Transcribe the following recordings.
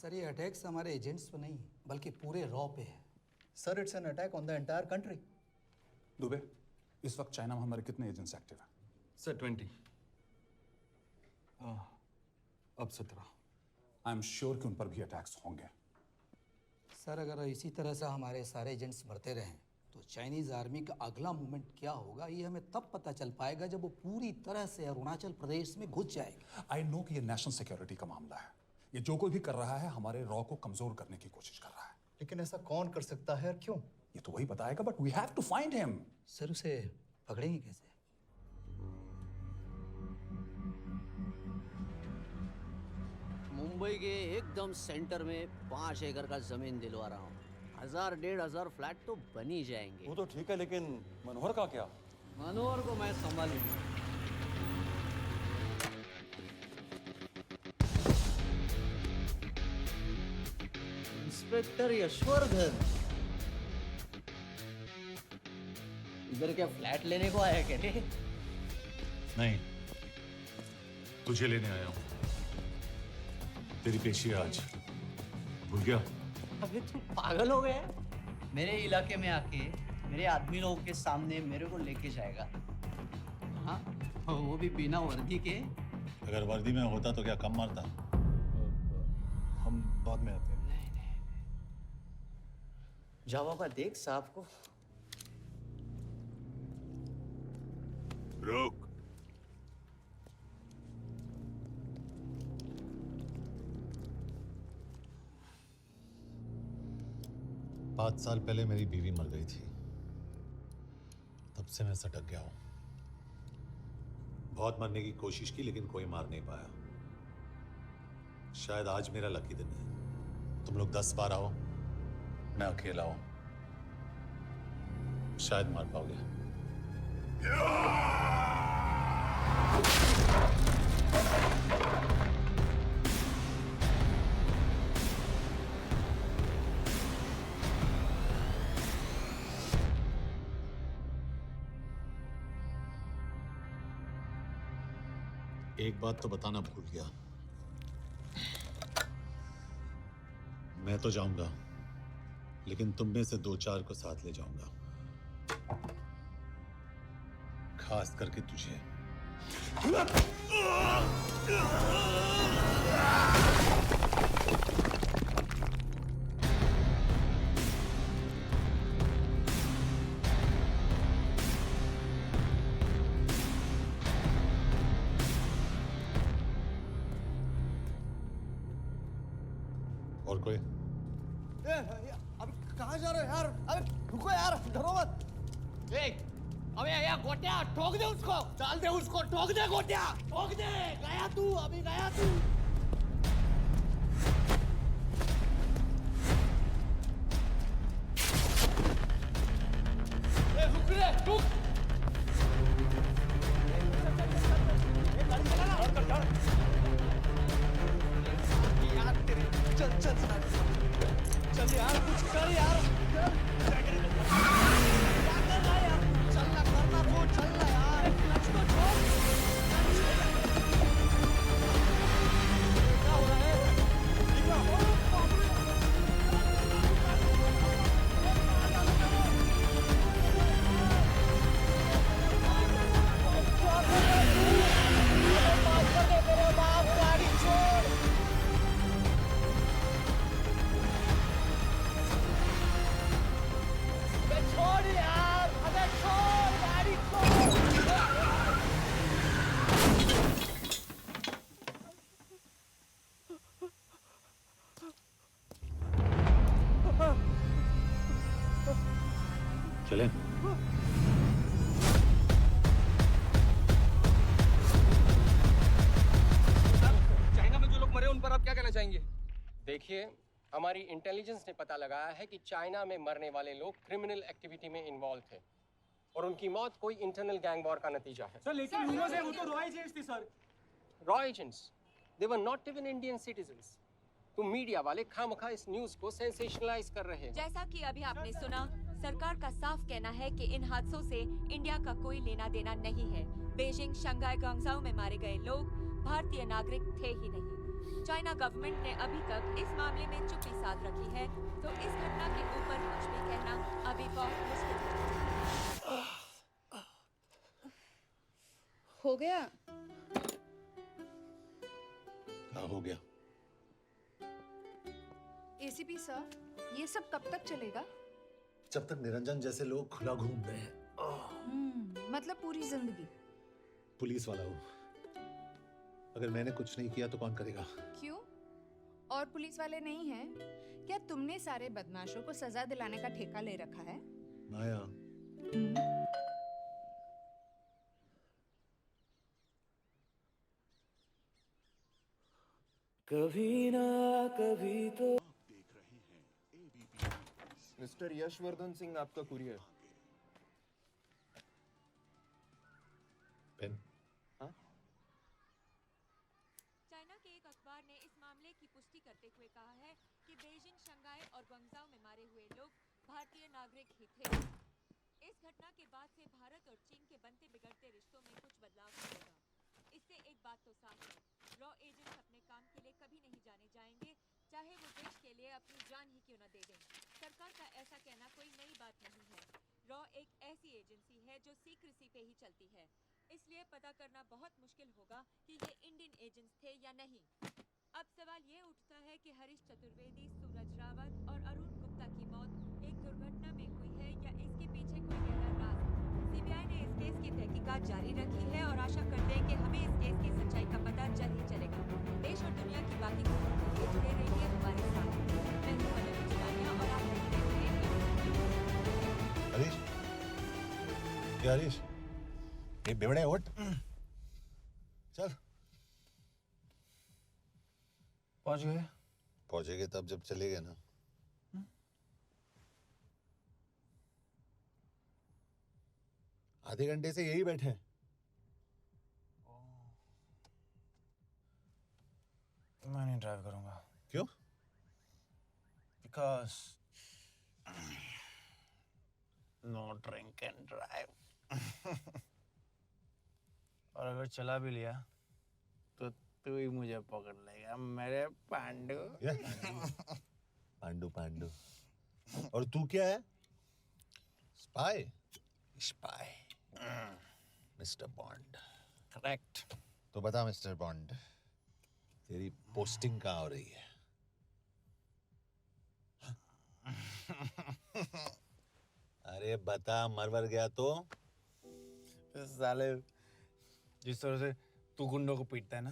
Sir ये attacks हमारे agents पे नहीं बल्कि पूरे रॉ पे है। Sir it's an attack on the entire country. Dubey, इस वक्त चाइना में हमारे कितने एजेंट्स एक्टिव हैं? सर 20। अब 17। आई एम श्योर कि उन पर भी अटैक्स होंगे। सर अगर इसी तरह से हमारे सारे एजेंट्स बढ़ते रहें तो चाइनीज आर्मी का अगला मूवमेंट क्या होगा ये हमें तब पता चल पाएगा जब वो पूरी तरह से अरुणाचल प्रदेश में घुस जाएगी। आई नो कि ये नेशनल सिक्योरिटी का मामला है। ये जो कोई भी कर रहा है हमारे रॉ को कमजोर करने की कोशिश कर रहा है। लेकिन ऐसा कौन कर सकता है और क्यों? ये तो वही बताएगा, but we have to find him. Sir उसे पकड़ेंगे कैसे? मुंबई के एकदम सेंटर में 5 एकड़ का जमीन दिलवा रहा हूँ। 1000-1500 फ्लैट तो बन ही जाएंगे। वो तो ठीक है, लेकिन मनोहर का क्या? मनोहर को मैं संभालूंगा। इंस्पेक्टर यशवर्धन इधर क्या फ्लैट लेने को आया क्या रे? नहीं, तुझे लेने आया हूं। तेरी पेशी है आज, भूल गया? अबे तू पागल हो गया? मेरे इलाके में आके मेरे आदमी लोगों के सामने मेरे को लेके जाएगा? हाँ, वो भी बिना वर्दी के। अगर वर्दी में होता तो क्या कम मारता? हम बाद में आते हैं। नहीं, जाओ बाबा, देख साहब को। रुक। पाँच साल पहले मेरी बीवी मर गई थी, तब से मैं सटक गया हूं। बहुत मरने की कोशिश की लेकिन कोई मार नहीं पाया। शायद आज मेरा लकी दिन है। तुम लोग 10 बार आओ, मैं अकेला हूं, शायद मार पाओगे। एक बात तो बताना भूल गया, मैं तो जाऊंगा लेकिन तुम में से 2-4 को साथ ले जाऊंगा, खास करके तुझे। और कोई? अभी कहाँ जा रहे हो यार? अबे रुको यार, डरो मत। अबे यार गोटिया, ठोक दे उसको, डाल दे उसको, ठोक दे गोटिया, ठोक दे। गया तू, अभी गया तू। रुक रे, रुक। यार तेरे, चल चल यार, कुछ कर यार, क्या कर रहा है यार? चलना करना वो, चलना यार, क्लच तो छोड़। क्या हो रहा है? मेरे बाप, गाड़ी छोड़। छोड़ यार, अबे छोड़, गाड़ी छोड़। चलें? चाइना में जो लोग मरे उन पर आप क्या कहना चाहेंगे? देखिए, हमारी इंटेलिजेंस ने पता लगाया है कि चाइना में मरने वाले लोग क्रिमिनल एक्टिविटी में इन्वॉल्व थे और उनकी मौत कोई इंटरनल गैंग वॉर का नतीजा है। सर लेकिन ह्यूमर्स है, वो तो रॉ एजेंट्स थे sir. Raw agents, they were not even Indian citizens. तुम मीडिया वाले खामखा इस न्यूज को सेंसेशनलाइज कर रहे हैं। जैसा कि अभी आपने सुना, सरकार का साफ कहना है कि इन हादसों से इंडिया का कोई लेना देना नहीं है। बीजिंग, शंघाई, ग्वांगझाओ में मारे गए लोग भारतीय नागरिक थे ही नहीं। चाइना गवर्नमेंट ने अभी तक इस मामले में चुप्पी साध रखी है, तो इस घटना के ऊपर कुछ भी कहना अभी बहुत मुश्किल है। हो गया? हाँ, हो गया। एसीपी सर, ये सब कब तक चलेगा? जब तक निरंजन जैसे लोग खुला घूम रहे हैं। मतलब पूरी जिंदगी? पुलिस वाला हूँ। अगर मैंने कुछ नहीं किया तो कौन करेगा? क्यों? और पुलिस वाले नहीं हैं? क्या तुमने सारे बदमाशों को सजा दिलाने का ठेका ले रखा है? माया, कभी ना कभी तो। मिस्टर यशवर्धन सिंह, आपका कुरियर। पेन। चाइना के एक अखबार ने इस मामले की पुष्टि करते हुए कहा है कि बीजिंग, शंघाई और ग्वांगझू में मारे हुए लोग भारतीय नागरिक ही थे। इस घटना के बाद से भारत और चीन के बनते बिगड़ते रिश्तों में कुछ बदलाव होगा। इससे एक बात तो साफ है, रॉ एजेंट्स अपने काम के लिए कभी नहीं जाने जाएंगे, चाहे वो देश के लिए अपनी जान ही क्यों न दे दें। सरकार का ऐसा कहना कोई नई बात नहीं है। रॉ एक ऐसी एजेंसी है जो सीक्रेसी पे ही चलती है, इसलिए पता करना बहुत मुश्किल होगा कि ये इंडियन एजेंट्स थे या नहीं। अब सवाल ये उठता है कि हरीश चतुर्वेदी, सूरज रावत और अरुण गुप्ता की मौत एक दुर्घटना में हुई है या इसके पीछे कोई गहरा राज। सीबीआई ने इस केस की तहकीकात जारी रखी है और आशा करते हैं कि हमें इस केस की सच्चाई का पता जल्द ही चलेगा। देश और दुनिया की बाकी खबरों के लिए जुड़े रहिए हमारे साथ। मैं हूं पल्लवी चिरानिया और आप देख रहे हैं। हरीश, क्या हरीश? ये बेवड़े उठ। चल। पहुंच गए? पहुंचेंगे तब जब चलेगा ना। आधे घंटे से यही बैठे हैं। मैं नहीं ड्राइव करूंगा। क्यों? Because no drink and drive. और अगर चला भी लिया तो तू ही मुझे पकड़ लेगा, मेरे पांडु। पांडु पांडु। और तू क्या है? Spy? Spy. Mister bond. Correct. तो बता मिस्टर बॉन्ड, तेरी पोस्टिंग कहाँ हो रही है? अरे बता, मरवर गया तो? साले, जिस तरह से तू गुंडों को पीटता है ना,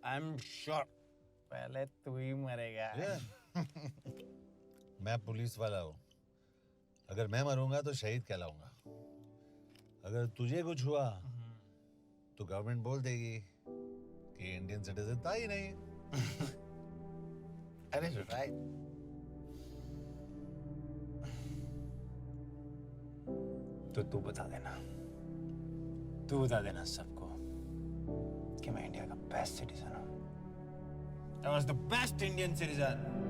आई एम श्योर पहले तू ही मरेगा। मैं पुलिस वाला हूँ। अगर मैं मरूंगा तो शहीद कहलाऊंगा। अगर तुझे कुछ हुआ तो गवर्नमेंट बोल देगी कि इंडियन सिटीजन था ही नहीं। अरे राइट। तो तू बता देना सबको कि मैं इंडिया का बेस्ट सिटीजन हूँ। I was the best Indian citizen.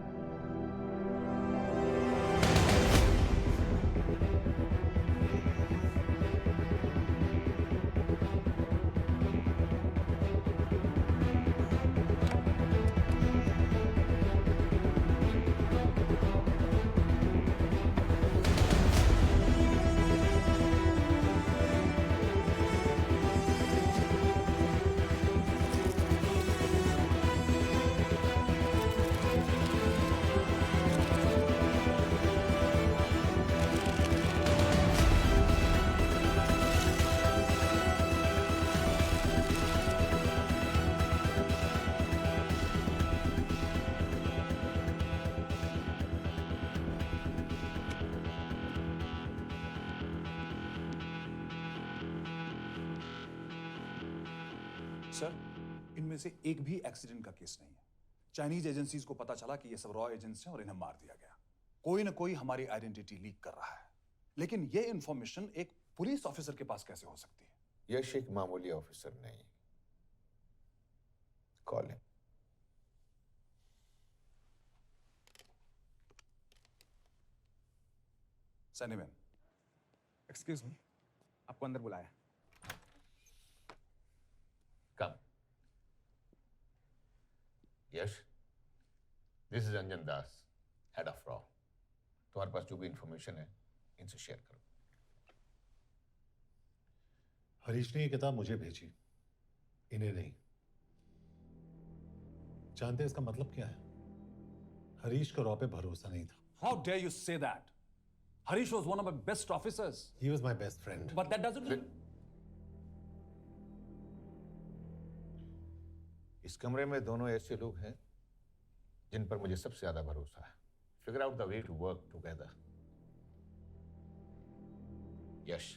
Sir, इनमें से एक भी एक्सीडेंट का केस नहीं है। चाइनीज एजेंसीज को पता चला कि ये सब रॉ एजेंट्स हैं और इन्हें मार दिया गया। कोई ना कोई हमारी आइडेंटिटी लीक कर रहा है, लेकिन ये इंफॉर्मेशन एक पुलिस ऑफिसर के पास कैसे हो सकती है? यश एक मामूली ऑफिसर नहीं। कॉलिंग। सैनिमैन, एक्सक्यूज मी, आपको अंदर बुलाया। Come. Yash, this is Anjan Das, head of रॉ। तुम्हारे पास जो भी इंफॉर्मेशन है इनसे शेयर करो। हरीश ने ये किताब मुझे भेजी, इन्हें नहीं। जानते हैं इसका मतलब क्या है? हरीश को रॉ पे भरोसा नहीं था। How dare you say that? Harish was one of my best officers. He was my best friend. But that doesn't mean... इस कमरे में दोनों ऐसे लोग हैं जिन पर मुझे सबसे ज्यादा भरोसा है। Figure out the way to work together. Yash,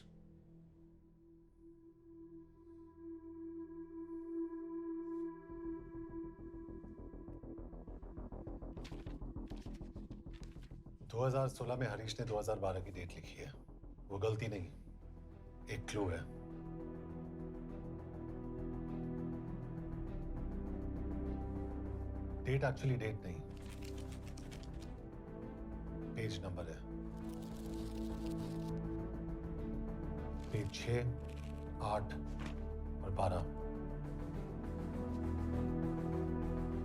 दो 2016 में हरीश ने 2012 की डेट लिखी है। वो गलती नहीं, एक क्लू है। डेट एक्चुअली डेट नहीं, पेज नंबर है। पेज 6, 8 और 12।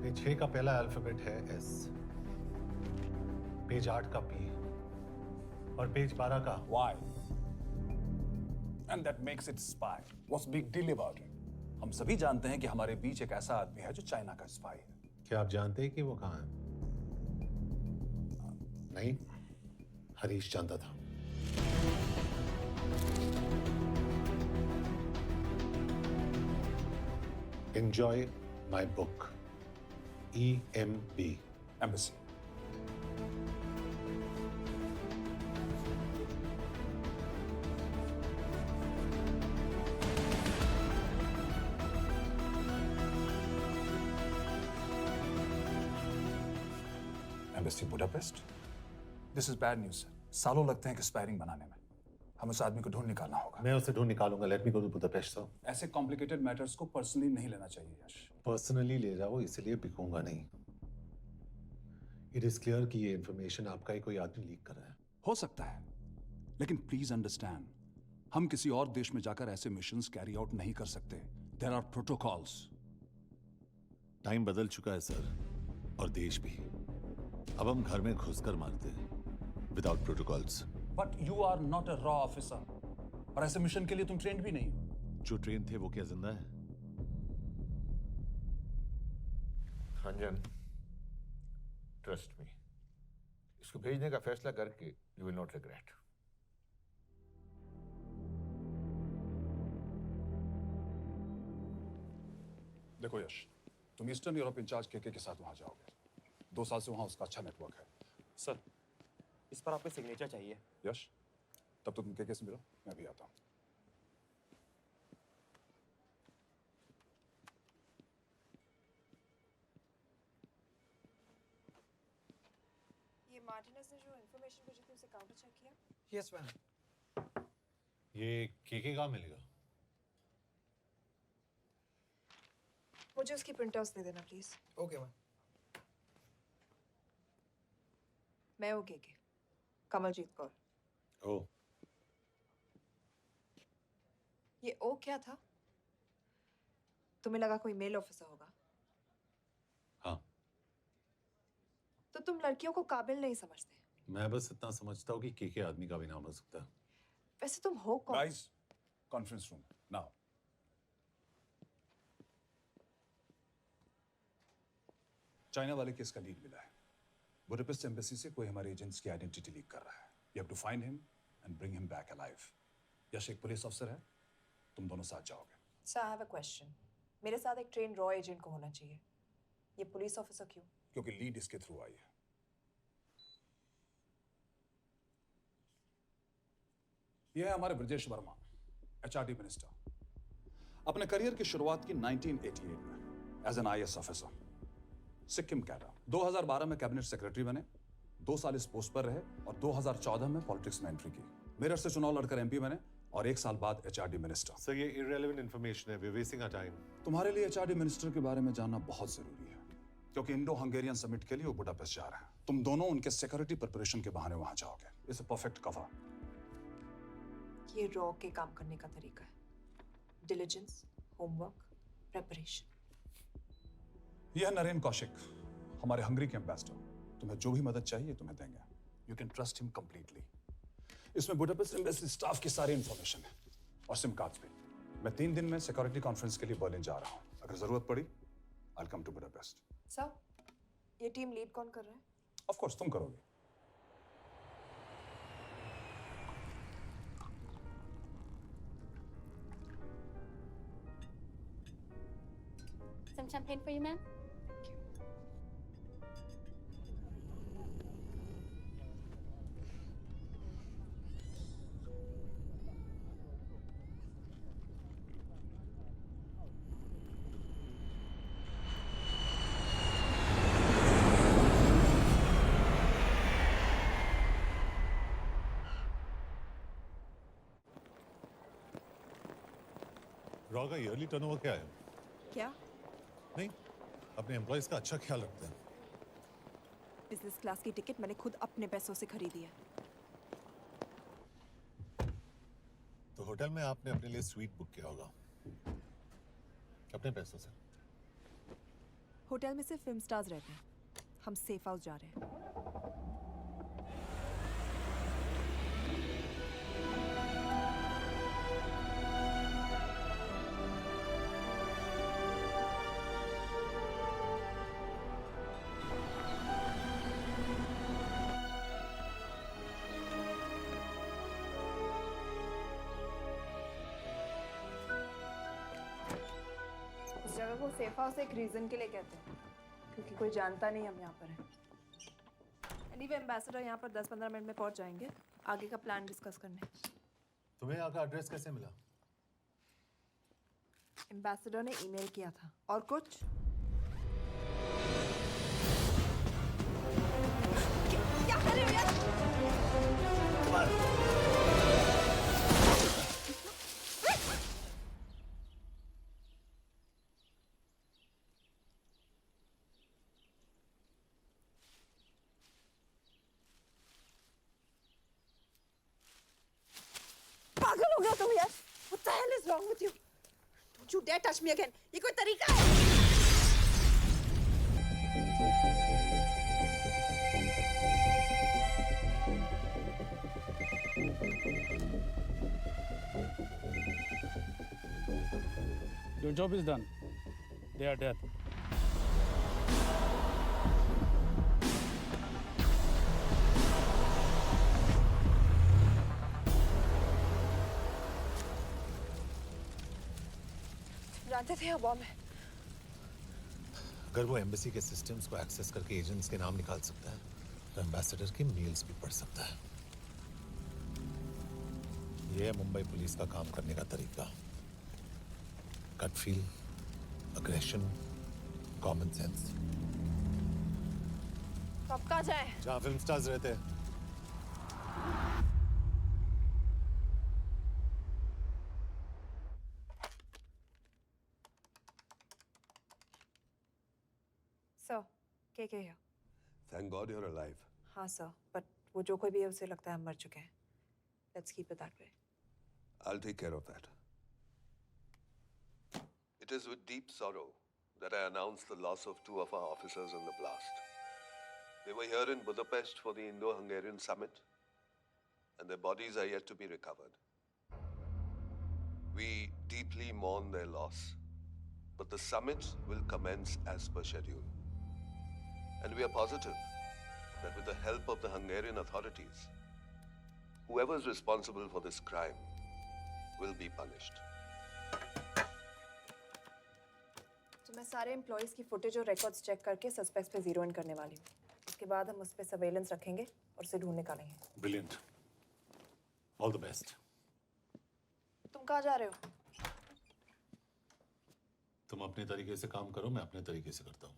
पेज 6 का पहला अल्फाबेट है एस, पेज 8 का पी और पेज 12 का Why? And that makes it spy. What's big deal about it? हम सभी जानते हैं कि हमारे बीच एक ऐसा आदमी है जो चाइना का स्पाई है। क्या आप जानते हैं कि वो कहाँ है? नहीं, हरीश जानता था। Enjoy my book. EMB. Embassy. Embassy Budapest? This is bad news, sir. सालों लगते हैं एक्सपायरिंग बनाने में। हमें उस आदमी को ढूंढ निकालना होगा। मैं उसे ढूंढ निकालूंगा। Let me go to Budapest sir. ऐसे कॉम्प्लिकेटेड मैटर्स को पर्सनली नहीं लेना चाहिए यश। पर्सनली ले जाओ, इसलिए बिकूंगा नहीं। इट इज क्लियर कि ये इंफॉर्मेशन आपका ही कोई आदमी लीक कर रहा है। हो सकता है, लेकिन प्लीज अंडरस्टैंड, हम किसी और देश में जाकर ऐसे मिशंस कैरी आउट नहीं कर सकते। There are protocols. टाइम बदल चुका है सर, और देश भी। अब हम घर में घुसकर मारते हैं without protocols. But you are not a रॉ ऑफिसर, और ऐसे मिशन के लिए तुम ट्रेंड भी नहीं हो। जो ट्रेन थे वो क्या जिंदा है? अंजन, ट्रस्ट मी, इसको भेजने का फैसला करके यू विल नॉट रिग्रेट। देखो यश, तुम ईस्टर्न यूरोप इंचार्ज के साथ वहां जाओगे। 2 साल से वहां उसका अच्छा नेटवर्क है। सर, इस पर आपके सिग्नेचर चाहिए। यश, तब तो तुम के से मिलो, मैं भी आता हूँ। ये मार्टिनेज ने जो इन्फॉर्मेशन भेजी थी उसे काउंटर चेक किया? Yes ma'am. ये के कहाँ मिलेगा? मुझे उसकी प्रिंटआउट्स दे देना प्लीज। Okay ma'am. मैं हूँ के कमलजीत कौर। ओ, ये ओ क्या था? तुम्हें लगा कोई मेल ऑफिसर होगा? हाँ। तो तुम लड़कियों को काबिल नहीं समझते? मैं बस इतना समझता हूँ कि के आदमी का भी नाम हो सकता है। वैसे तुम हो कौन? Guys, conference room now. China वाले केस का लीड मिला है। बुडापेस्ट एम्बेसी से कोई हमारे एजेंट्स की आइडेंटिटी लीक कर रहा है। You have to find him and bring him back alive. Yash एक पुलिस अफसर है, तुम दोनों साथ जाओगे। Sir, I have a question. मेरे साथ एक ट्रेन रॉ एजेंट को होना चाहिए। ये पुलिस ऑफिसर क्यों? क्योंकि लीड इसके थ्रू आई है। यह है हमारे ब्रजेश वर्मा, एचआरडी मिनिस्टर। अपने करियर की शुरुआत की 1988 में as an IAS officer, Sikkim cadre. 2012 में कैबिनेट सेक्रेटरी बने, 2 साल इस पोस्ट पर रहे और 2014 में पॉलिटिक्स में एंट्री की। मेरठ से चुनाव लड़कर एमपी बने और 1 साल बाद एचआरडी मिनिस्टर। सर, ये इररिलेवेंट इंफॉर्मेशन है। We are wasting our time. तुम्हारे लिए एचआरडी मिनिस्टर के बारे में जानना बहुत जरूरी है, क्योंकि इंडो हंगेरियन समिट के लिए वो बुडापेस्ट जा रहे हैं। तुम दोनों उनके सिक्योरिटी प्रिपरेशन के बहाने वहां जाओगे। It's a perfect cover. ये रॉ के काम करने का तरीका है। Diligence, homework, preparation. यह नरेन कौशिक, हमारे हंगरी के एम्बेसडर। तुम्हें जो भी मदद चाहिए तुम्हें देंगे। You can trust him completely. इसमें बुडापेस्ट एम्बेसी स्टाफ की सारी इंफॉर्मेशन है और सिम कार्ड्स भी। मैं 3 दिन में सिक्योरिटी कॉन्फ्रेंस के लिए बर्लिन जा रहा हूँ। अगर जरूरत पड़ी आई कम टू बुडापेस्ट। सर, ये टीम लीड कौन कर रहा है? ऑफ कोर्स तुम करोगे। Some champagne for you, ma'am? Raw का ईयरली टर्नओवर क्या है? क्या? नहीं, अपने एम्प्लॉइज का अच्छा ख्याल रखते हैं। बिजनेस क्लास की टिकट मैंने खुद अपने पैसों से खरीदी है। तो होटल में आपने अपने लिए स्वीट बुक किया होगा अपने पैसों से। होटल में सिर्फ फिल्म स्टार्स रहते हैं। हम सेफ हाउस जा रहे हैं। इस जगह को सेफ हाउस एक रीजन के लिए कहते हैं, क्योंकि कोई जानता नहीं हम यहाँ पर हैं। एनीवे एम्बेसडर यहाँ पर 10-15 मिनट में पहुँच जाएंगे आगे का प्लान डिस्कस करने। तुम्हें यहाँ का एड्रेस कैसे मिला? एम्बेसडर ने ईमेल किया था। और कुछ? क्या कर रहे हो यार? पागल हो गया तुम यार? What the hell is wrong with you? Don't you dare touch me again. ये कोई तरीका है? Your job is done. They are dead. जानते थे बॉम्ब है। अगर वो एम्बेसी के सिस्टम्स को एक्सेस करके एजेंट्स के नाम निकाल सकता है तो एम्बेसडर के मेल्स भी पढ़ सकता है। ये है मुंबई पुलिस का काम करने का तरीका। Gut feel, aggression, common sense. तो अब कहाँ जाएं? जहाँ फिल्म स्टार्स रहते हैं। सर, के here? Thank God you're alive. हाँ सर, बट वो जो कोई भी है उसे लगता है हम मर चुके हैं। Let's keep it that way. I'll take care of that. It is with deep sorrow that I announce the loss of 2 of our officers in the blast. They were here in Budapest for the Indo-Hungarian summit, and their bodies are yet to be recovered. We deeply mourn their loss, but the summit will commence as per schedule. And we are positive that with the help of the Hungarian authorities, whoever is responsible for this crime will be punished. तो मैं सारे employees की footage और records check करके suspects पे zero in करने वाली हूँ। उसके बाद हम उस पे सर्वेलेंस रखेंगे और उसे ढूंढ निकालेंगे। Brilliant. All the best. तुम कहाँ जा रहे हो? तुम अपने तरीके से काम करो, मैं अपने तरीके से करता हूँ।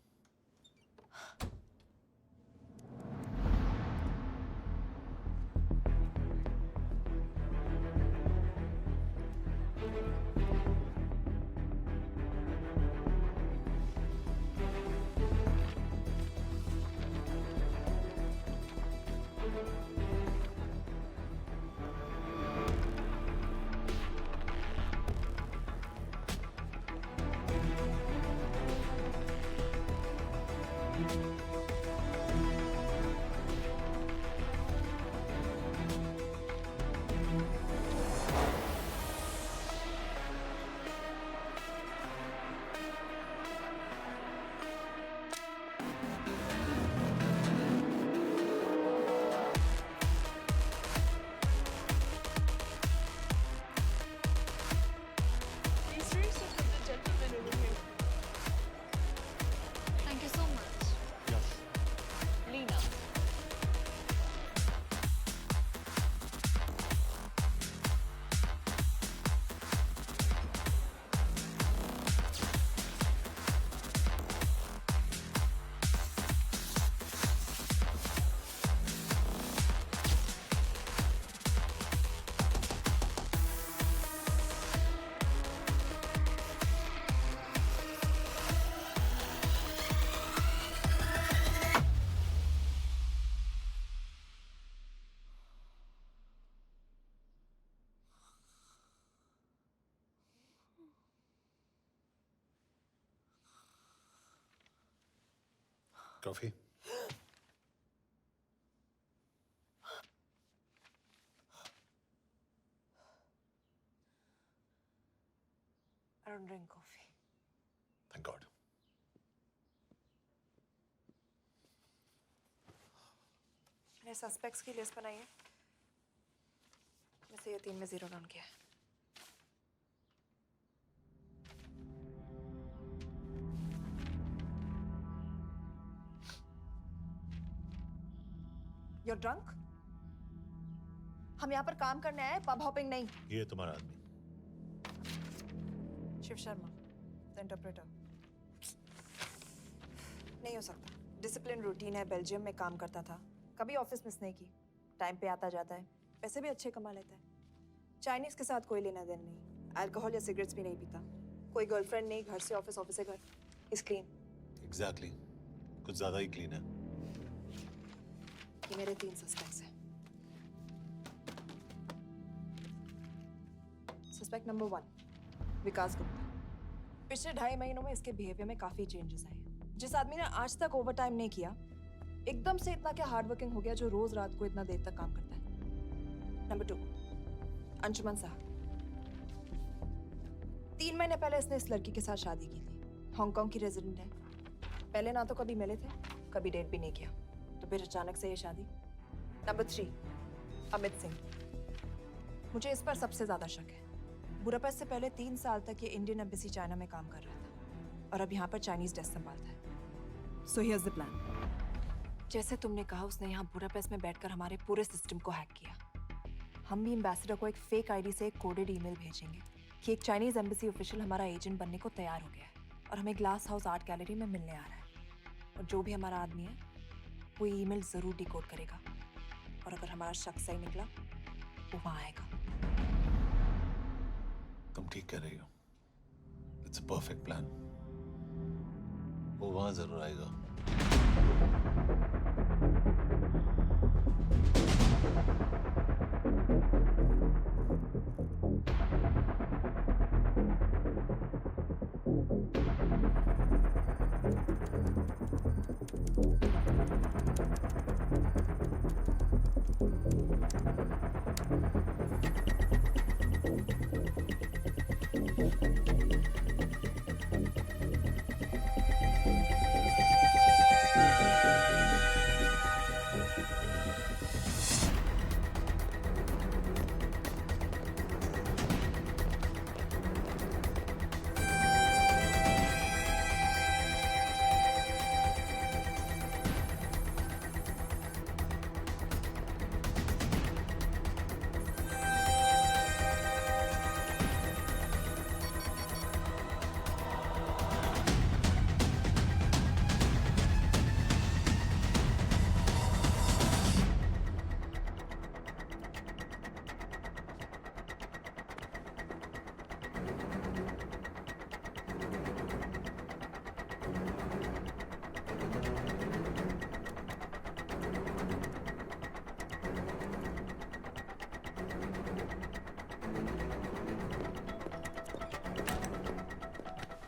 Thank you so much. Lena. Coffee? I don't drink coffee. Thank God. मैंने सस्पेक्ट्स की लिस्ट बनाई है। वैसे ये 3 में 0 डाउन किया है। You're drunk? हम यहाँ पर काम करने आए, पब हॉपिंग नहीं। ये तुम्हारा आदमी। Shiv Sharma, the interpreter. नहीं हो सकता। डिसिप्लिन रूटीन है, बेल्जियम में काम करता था, कभी ऑफिस मिस नहीं की, टाइम पे आता जाता है, पैसे भी अच्छे कमा लेता है। चाइनीज के साथ कोई लेना देना नहीं, अल्कोहल या सिगरेट्स भी नहीं पीता, कोई गर्लफ्रेंड नहीं, घर से ऑफिस, ऑफिस से घर। Is clean. एग्जैक्टली, कुछ ज्यादा ही क्लीन है। ये मेरे 3 सस्पेक्ट्स हैं। सस्पेक्ट नंबर 1, विकास गुप्ता। पिछले 2.5 महीनों में इसके बिहेवियर में काफी चेंजेस आए। जिस आदमी ने आज तक ओवर टाइम नहीं किया, एकदम से इतना क्या हार्ड वर्किंग हो गया जो रोज रात को इतना देर तक काम करता है। नंबर 2, अंशुमन साहब। 3 महीने पहले इसने इस लड़की के साथ शादी की थी, हांगकांग की रेजिडेंट है। पहले ना तो कभी मिले थे, कभी डेट भी नहीं किया, तो फिर अचानक से ये शादी। नंबर 3, अमित सिंह। मुझे इस पर सबसे ज्यादा शक है। बुडापेस्ट से पहले 3 साल तक ये इंडियन एम्बेसी चाइना में काम कर रहा था और अब यहाँ पर चाइनीज डेस्क संभालता है। So here's the plan. जैसे तुमने कहा, उसने यहाँ बुडापेस्ट में बैठकर हमारे पूरे सिस्टम को हैक किया। हम भी एम्बेसडर को एक फेक आईडी से एक कोडेड ईमेल भेजेंगे कि एक चाइनीज एम्बेसी ऑफिशियल हमारा एजेंट बनने को तैयार हो गया है और हमें ग्लास हाउस आर्ट गैलरी में मिलने आ रहा है। और जो भी हमारा आदमी है वो ईमेल जरूर डिकोड करेगा और अगर हमारा शक सही निकला वो वहां आएगा। तुम ठीक कह रही हो। It's a perfect plan. वो वहां जरूर आएगा।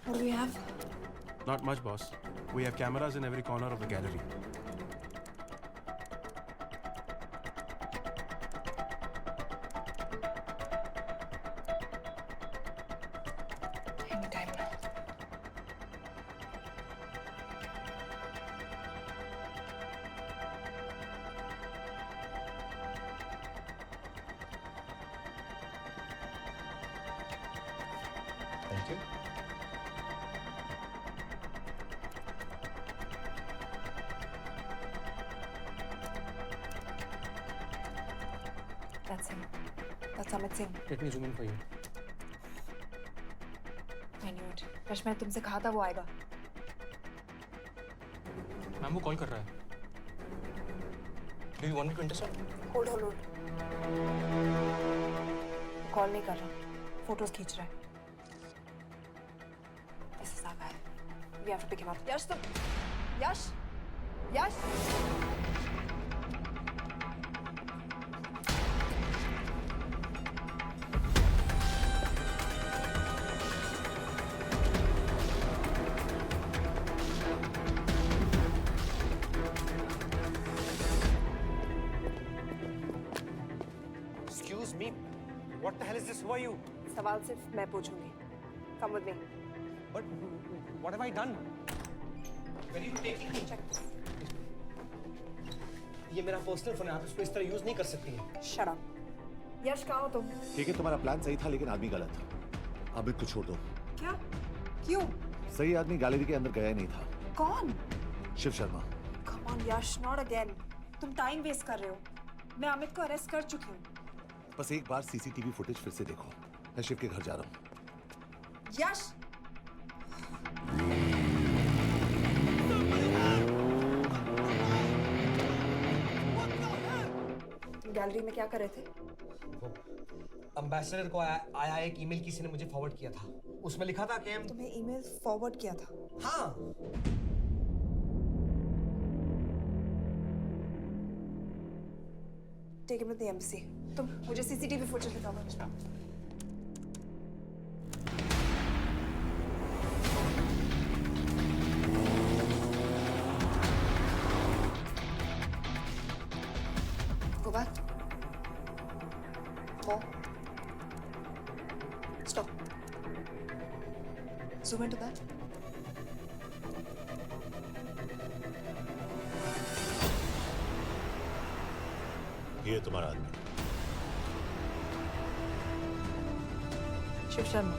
What do we have? Not much, boss. We have cameras in every corner of the gallery. Anytime now. Thank you. That's him. That's Amit Singh. Let me zoom in for you. I knew it. Rush मैंने तुमसे कहा था वो आएगा. Ma'am वो call कर रहा है. Do you want me to intercept? Hold. Call नहीं कर रहा. फोटोज खींच रहा है. This is our guy. We have to pick him up. Yash, Yash. Excuse me. What the hell is this? Who are you? सवाल सिर्फ मैं पूछूंगी. Come with me. But what have I done? Where are you taking me? Check this. ये मेरा personal phone है. आप इसको इस तरह यूज नहीं कर सकती हैं. Shut up. यश कहाँ हो तुम? ठीक है, तुम्हारा प्लान सही था लेकिन आदमी गलत. अमित को छोड़ दो. क्या? क्यों? सही आदमी गैलरी के अंदर गया ही नहीं था. कौन? Shiv Sharma. Come on Yash, not again. तुम टाइम वेस्ट कर रहे हो. मैं अमित को अरेस्ट कर चुकी हूँ. बस एक बार सीसीटीवी फुटेज फिर से देखो. मैं शिव के घर जा रहा हूँ. यश! गैलरी में क्या कर रहे थे? एम्बेसडर को आया एक ईमेल किसी ने मुझे फॉरवर्ड किया था. उसमें लिखा था कि तुम्हें ईमेल फॉरवर्ड किया था? हाँ. Take him to the embassy. तुम मुझे सीसीटीवी फुटेज दिखाओ. Go back. More. Stop. Zoom into that. ये तुम्हारा आदमी. शिव शर्मा.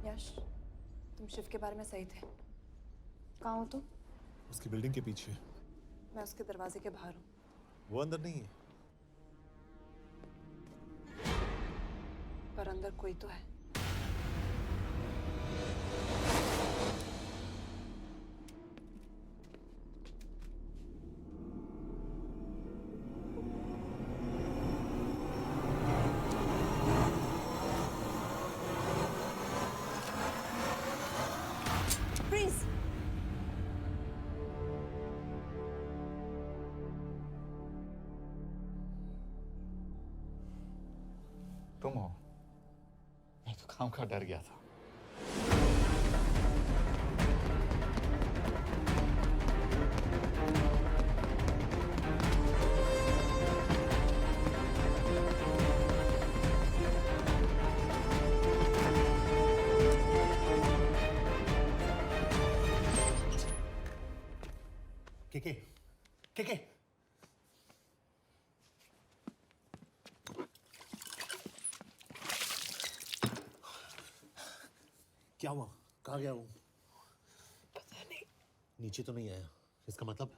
यश, तुम शिव के बारे में सही थे। कहाँ हो तुम? उसकी बिल्डिंग के पीछे। मैं उसके दरवाजे के बाहर हूँ। वो अंदर नहीं है। पर अंदर कोई तो है। तुम हो? मैं तो काम का डर गया था। के क्या हुआ? कहाँ गया वो? पता नहीं। नीचे तो नहीं आया, इसका मतलब?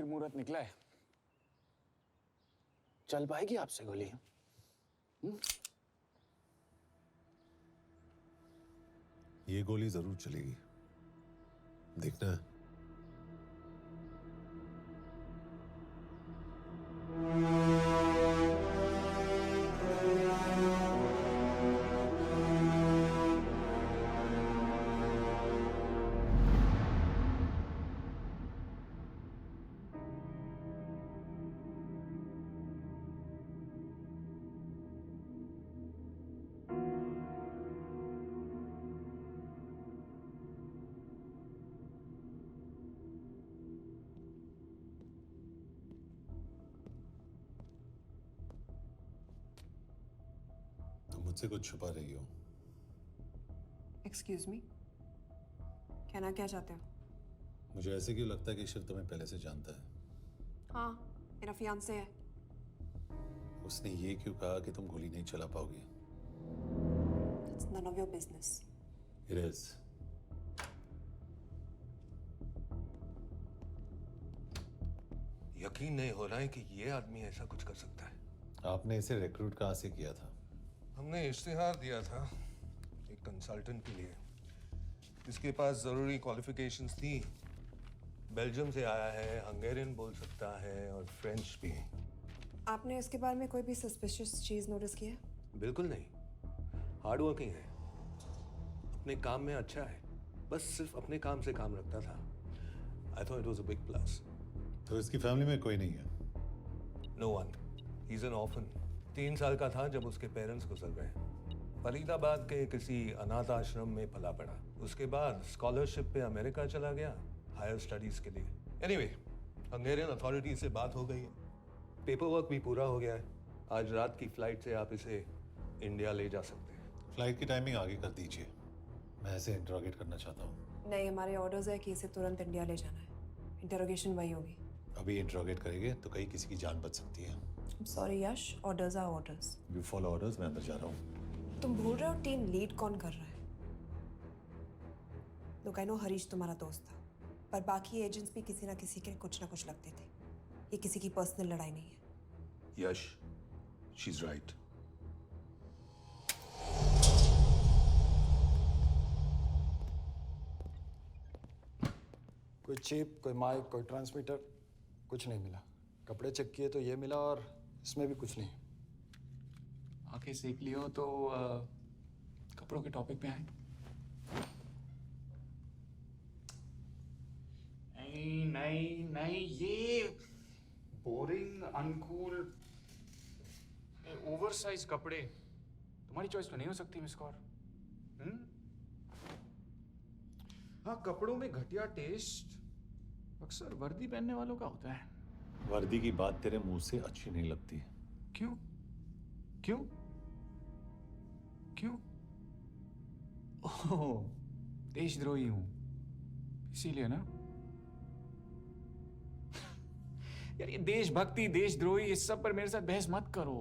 मुहूर्त निकला है। चल पाएगी आपसे गोली? ये गोली जरूर चलेगी, देखना है। मुझसे कुछ छुपा रही हो। एक्सक्यूज मी, कहना क्या चाहते हो? मुझे ऐसे क्यों लगता है कि शिव तुम्हें पहले से जानता है? हाँ, मेरा फियांसे है। उसने ये क्यों कहा कि तुम गोली नहीं चला पाओगी? It's none of your business. It is. यकीन नहीं हो रहा है कि ये आदमी ऐसा कुछ कर सकता है। आपने इसे रिक्रूट कहाँ से किया था? हमने इश्तिहार दिया था एक कंसल्टेंट के लिए, जिसके पास जरूरी क्वालिफिकेशंस थी। बेल्जियम से आया है, हंगेरियन बोल सकता है और फ्रेंच भी। आपने इसके बारे में कोई भी सस्पिशियस चीज नोटिस की है? बिल्कुल नहीं, हार्ड वर्किंग है, अपने काम में अच्छा है, बस सिर्फ अपने काम से काम रखता था। I thought it was a big plus. तो इसकी फैमिली में कोई नहीं है? No one, he is an orphan. 3 साल का था जब उसके पेरेंट्स गुजर गए। फरीदाबाद के किसी अनाथ आश्रम में पला पड़ा। उसके बाद स्कॉलरशिप पे अमेरिका चला गया हायर स्टडीज के लिए। एनीवे, हंगेरियन अथॉरिटी से बात हो गई है, पेपर वर्क भी पूरा हो गया है। आज रात की फ्लाइट से आप इसे इंडिया ले जा सकते हैं। फ्लाइट की टाइमिंग आगे कर दीजिए, मैं इसे इंटरोगेट करना चाहता हूँ। नहीं, हमारे ऑर्डर्स है कि इसे तुरंत इंडिया ले जाना है। इंटरोगेशन वही होगी। अभी इंटरोगेट करेंगे तो कहीं किसी की जान बच सकती है। Sorry Yash, orders are orders. You follow orders, मैं अंदर जा रहा हूँ। तुम भूल रहे हो टीम लीड कौन कर रहा है? लोग आई नो हरीश तुम्हारा दोस्त था, पर बाकी एजेंट्स भी किसी ना किसी के कुछ ना कुछ लगते थे। ये किसी की पर्सनल लड़ाई नहीं है। यश, शी इज राइट। कोई चिप, कोई माइक, कोई ट्रांसमीटर, कुछ नहीं मिला। कपड़े चेक किए तो ये मिला और इसमें भी कुछ नहीं। आंखें सेक लियो तो कपड़ों के टॉपिक पे आए। नहीं नहीं नहीं, ये बोरिंग, अनकूल, ओवरसाइज कपड़े तुम्हारी चॉइस तो नहीं हो सकती मिस कौर। हाँ, कपड़ों में घटिया टेस्ट अक्सर वर्दी पहनने वालों का होता है। वर्दी की बात तेरे मुंह से अच्छी नहीं लगती। क्यों क्यों क्यों? ओह, देशद्रोही हूं इसीलिए ना। यार ये देशभक्ति, देशद्रोही, इस सब पर मेरे साथ बहस मत करो,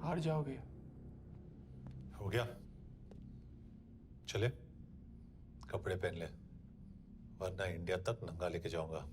हार जाओगे। हो गया, चले कपड़े पहन ले, वरना इंडिया तक नंगा लेके जाऊंगा।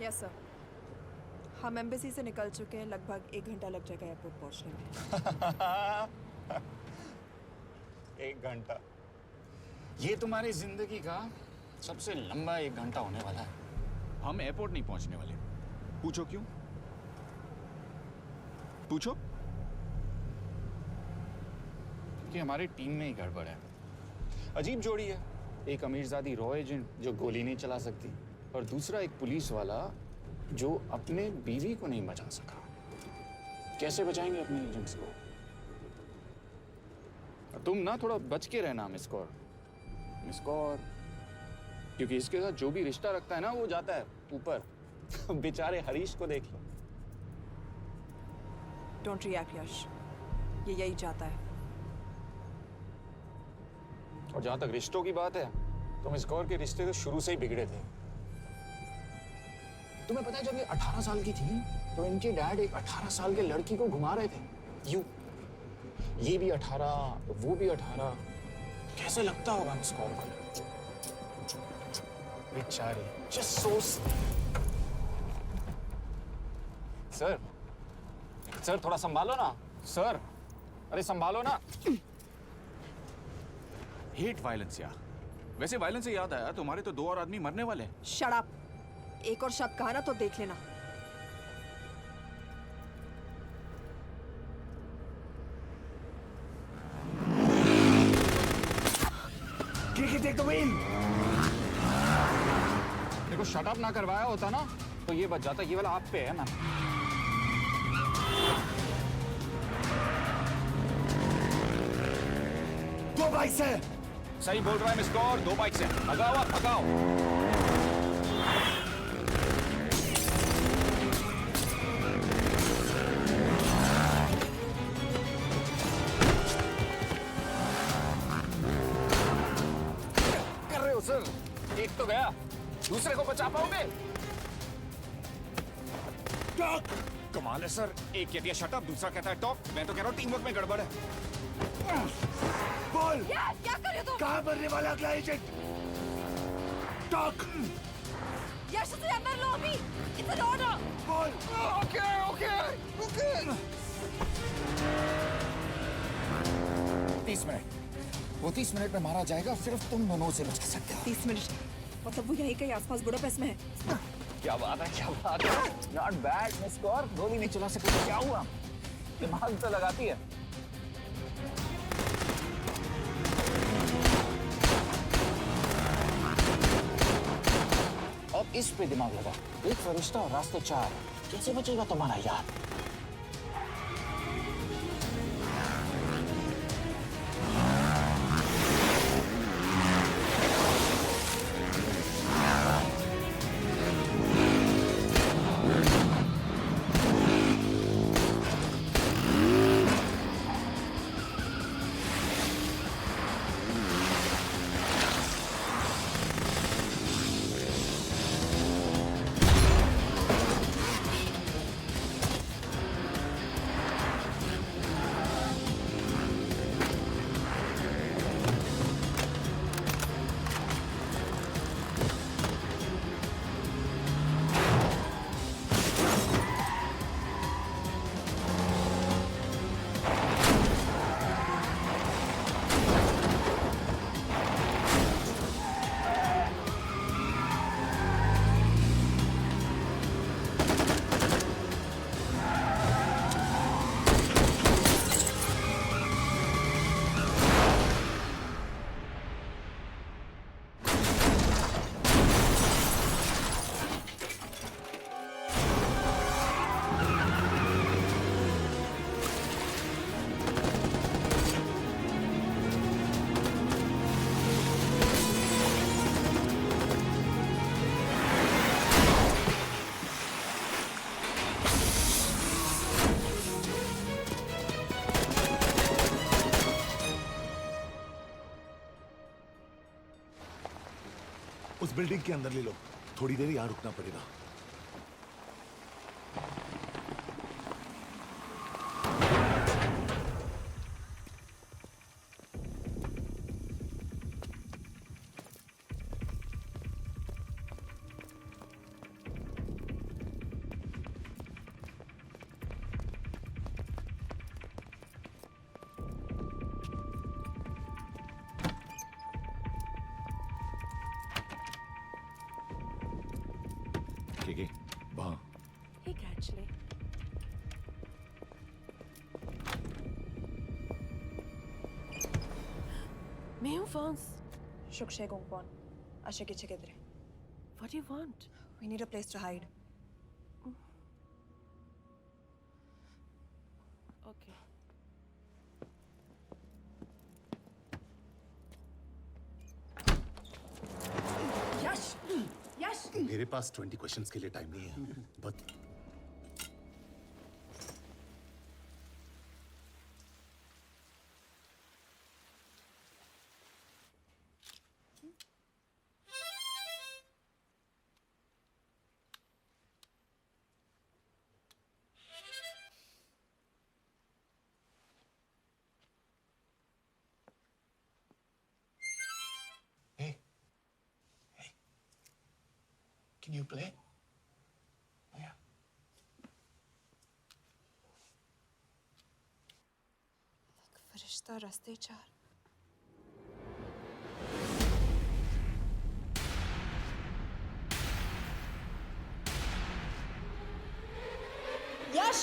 यस सर, हम एम्बेसी से निकल चुके हैं। लगभग 1 घंटा लग जाएगा एयरपोर्ट पहुंचने में। 1 घंटा? ये तुम्हारी जिंदगी का सबसे लंबा 1 घंटा होने वाला है। हम एयरपोर्ट नहीं पहुंचने वाले। पूछो क्यों? पूछो। क्योंकि हमारी टीम में ही गड़बड़ है। अजीब जोड़ी है, एक अमीरजादी रॉ एजेंट जो गोली नहीं चला सकती, और दूसरा एक पुलिस वाला जो अपने बीवी को नहीं बचा सका। कैसे बचाएंगे अपने एजेंट्स को? तुम ना थोड़ा बच के रहना मिस कौर, क्योंकि इसके साथ जो भी रिश्ता रखता है ना वो जाता है ऊपर। बेचारे हरीश को देख लो। डोंट रिएक्ट यश, ये यही चाहता है। और जहां तक रिश्तों की बात है तो मिस कौर के रिश्ते तो शुरू से ही बिगड़े थे। तुम्हें पता है जब ये 18 साल की थी तो इनके डैड एक 18 साल के लड़की को घुमा रहे थे यूं, ये भी 18 वो भी 18। कैसे लगता होगा मिस कौर को? बेचारे, जस्ट सो। सर थोड़ा संभालो ना सर, अरे संभालो ना। हेट वायलेंस यार। वैसे वायलेंस से याद आया, तुम्हारे तो 2 और आदमी मरने वाले हैं। Shut up. एक और शब्द कहा ना तो देख लेना। देखो शट अप ना करवाया होता ना तो ये बच जाता। ये वाला आप पे है मैम। दो बाइक्स है। सही बोल रहा है मिस कौर, 2 बाइक्स हैं। भगाओ आप, भगाओ। कर रहे हो सर? एक तो गया, दूसरे को बचा पाओगे? कमाल है सर, एक कहती है शट अप, दूसरा कहता है टॉक। मैं तो कह रहा हूँ टीम वर्क में गड़बड़ है। बोल क्या कर रहे हो तुम? कहाँ मरने वाला अगला एजेंट? टॉक। यश से अंदर लो अभी। It's an order. बोल। Okay 30 minute. वो 30 मिनट में मारा जाएगा, सिर्फ तुम दोनों से बचा सकते हो। 30 मिनट मतलब वो यहीं कहीं आसपास बुडापेस्ट में है। क्या बात है, क्या बात है। नॉट बैड मिस कौर, गोली नहीं चला सकती तो क्या हुआ? दिमाग तो लगाती है। अब इस पे दिमाग लगा। एक फरिश्ता और रास्ते 4। कैसे बचेगा तुम्हारा यार? उस बिल्डिंग के अंदर ले लो, थोड़ी देर यहाँ रुकना पड़ेगा। Shukshay Gongpon, Ashiki Chikidre. What do you want? We need a place to hide. Okay. मेरे पास 20 क्वेश्चंस के लिए टाइम नहीं है। But Can you play? Yeah. फरिश्ता रास्ते चार। यश!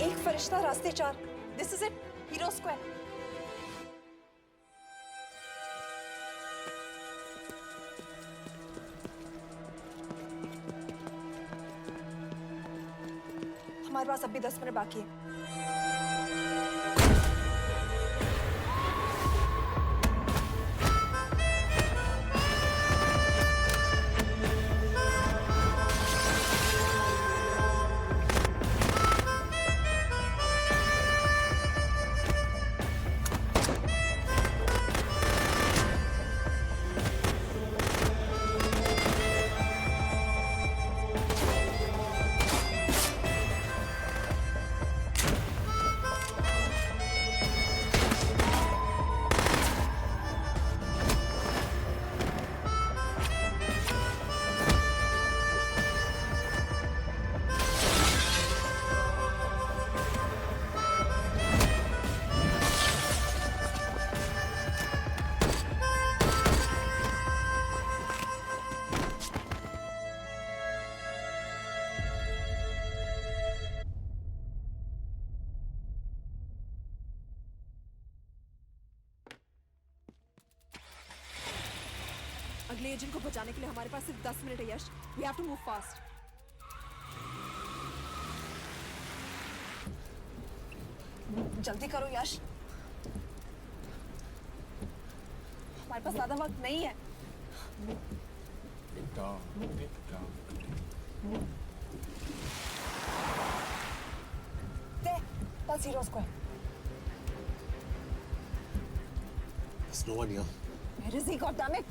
एक फरिश्ता रास्ते चार। This is it, hero square. हमारे पास अभी 10 मिनट बाकी है। अगले एजेंट को बचाने के लिए हमारे पास सिर्फ 10 मिनट है Yash. We have to move fast. जल्दी करो यश, हमारे पास ज्यादा वक्त नहीं है। That's Hero Square. There's no one here. Where is he, goddammit?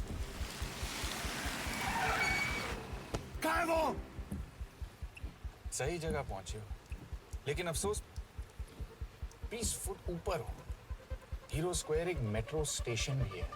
कहाँ है वो? सही जगह पहुंचे हो, लेकिन अफसोस 20 फुट ऊपर हो। हीरो स्क्वायर एक मेट्रो स्टेशन भी है।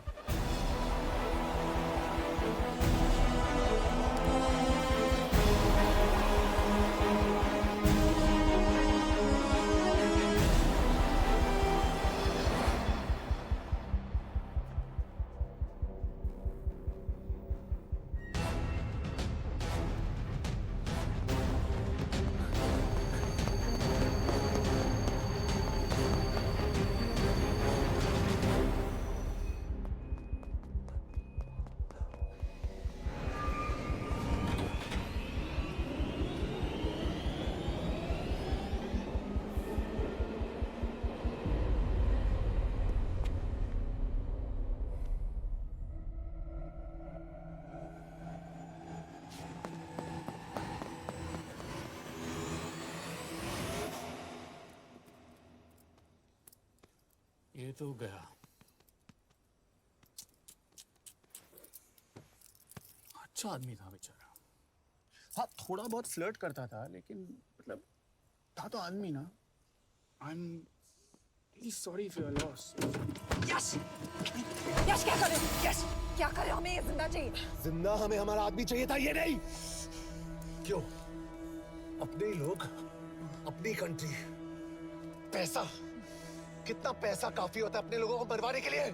ये तो गया। अच्छा आदमी था बेचारा। हाँ, थोड़ा बहुत फ्लर्ट करता था, लेकिन मतलब था तो आदमी ना। I am really sorry for your loss. Yash! Yash क्या कर रहे हो? यश क्या कर रहे हो? हमें ये जिंदा चाहिए। जिंदा हमें हमारा आदमी चाहिए था, ये नहीं। क्यों? अपने ही लोग, अपनी कंट्री, पैसा। कितना पैसा काफी होता है अपने लोगों को मरवाने के लिए?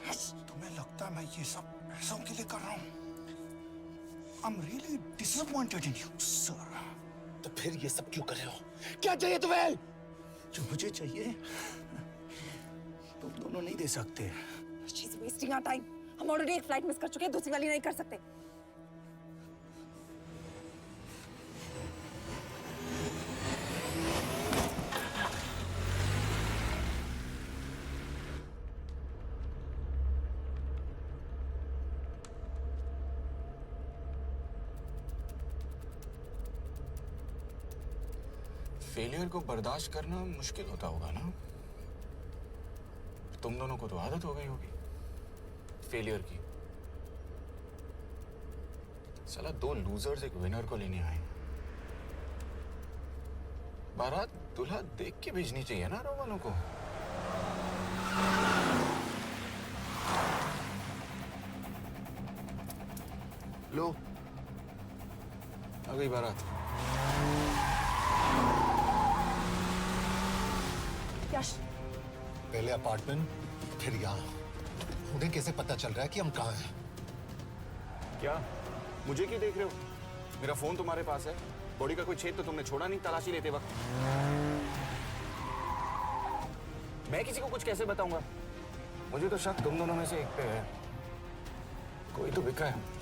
यस, तुम्हें लगता है मैं ये सब पैसों के लिए कर रहा हूँ? I'm really disappointed in you, sir. तो फिर ये सब क्यों कर रहे हो? क्या चाहिए तुम्हें? जो मुझे चाहिए तुम दोनों नहीं दे सकते। She's wasting our time. हम ऑलरेडी एक फ्लाइट मिस कर चुके हैं, दूसरी वाली नहीं कर सकते। फेलियर को बर्दाश्त करना मुश्किल होता होगा ना? तुम दोनों को तो आदत हो गई होगी फेलियर की। साला दो लूजर्स एक विनर को लेने आए। बारात दूल्हा देख के भेजनी चाहिए ना रो वालों को। लो आ गई बारात। यश, पहले अपार्टमेंट फिर यहाँ। उन्हें कैसे पता चल रहा है कि हम कहाँ हैं? क्या मुझे क्यों देख रहे हो? मेरा फोन तुम्हारे पास है। बॉडी का कोई छेद तो तुमने छोड़ा नहीं तलाशी लेते वक्त। मैं किसी को कुछ कैसे बताऊंगा? मुझे तो शक तुम दोनों में से एक पे है। कोई तो बिका है।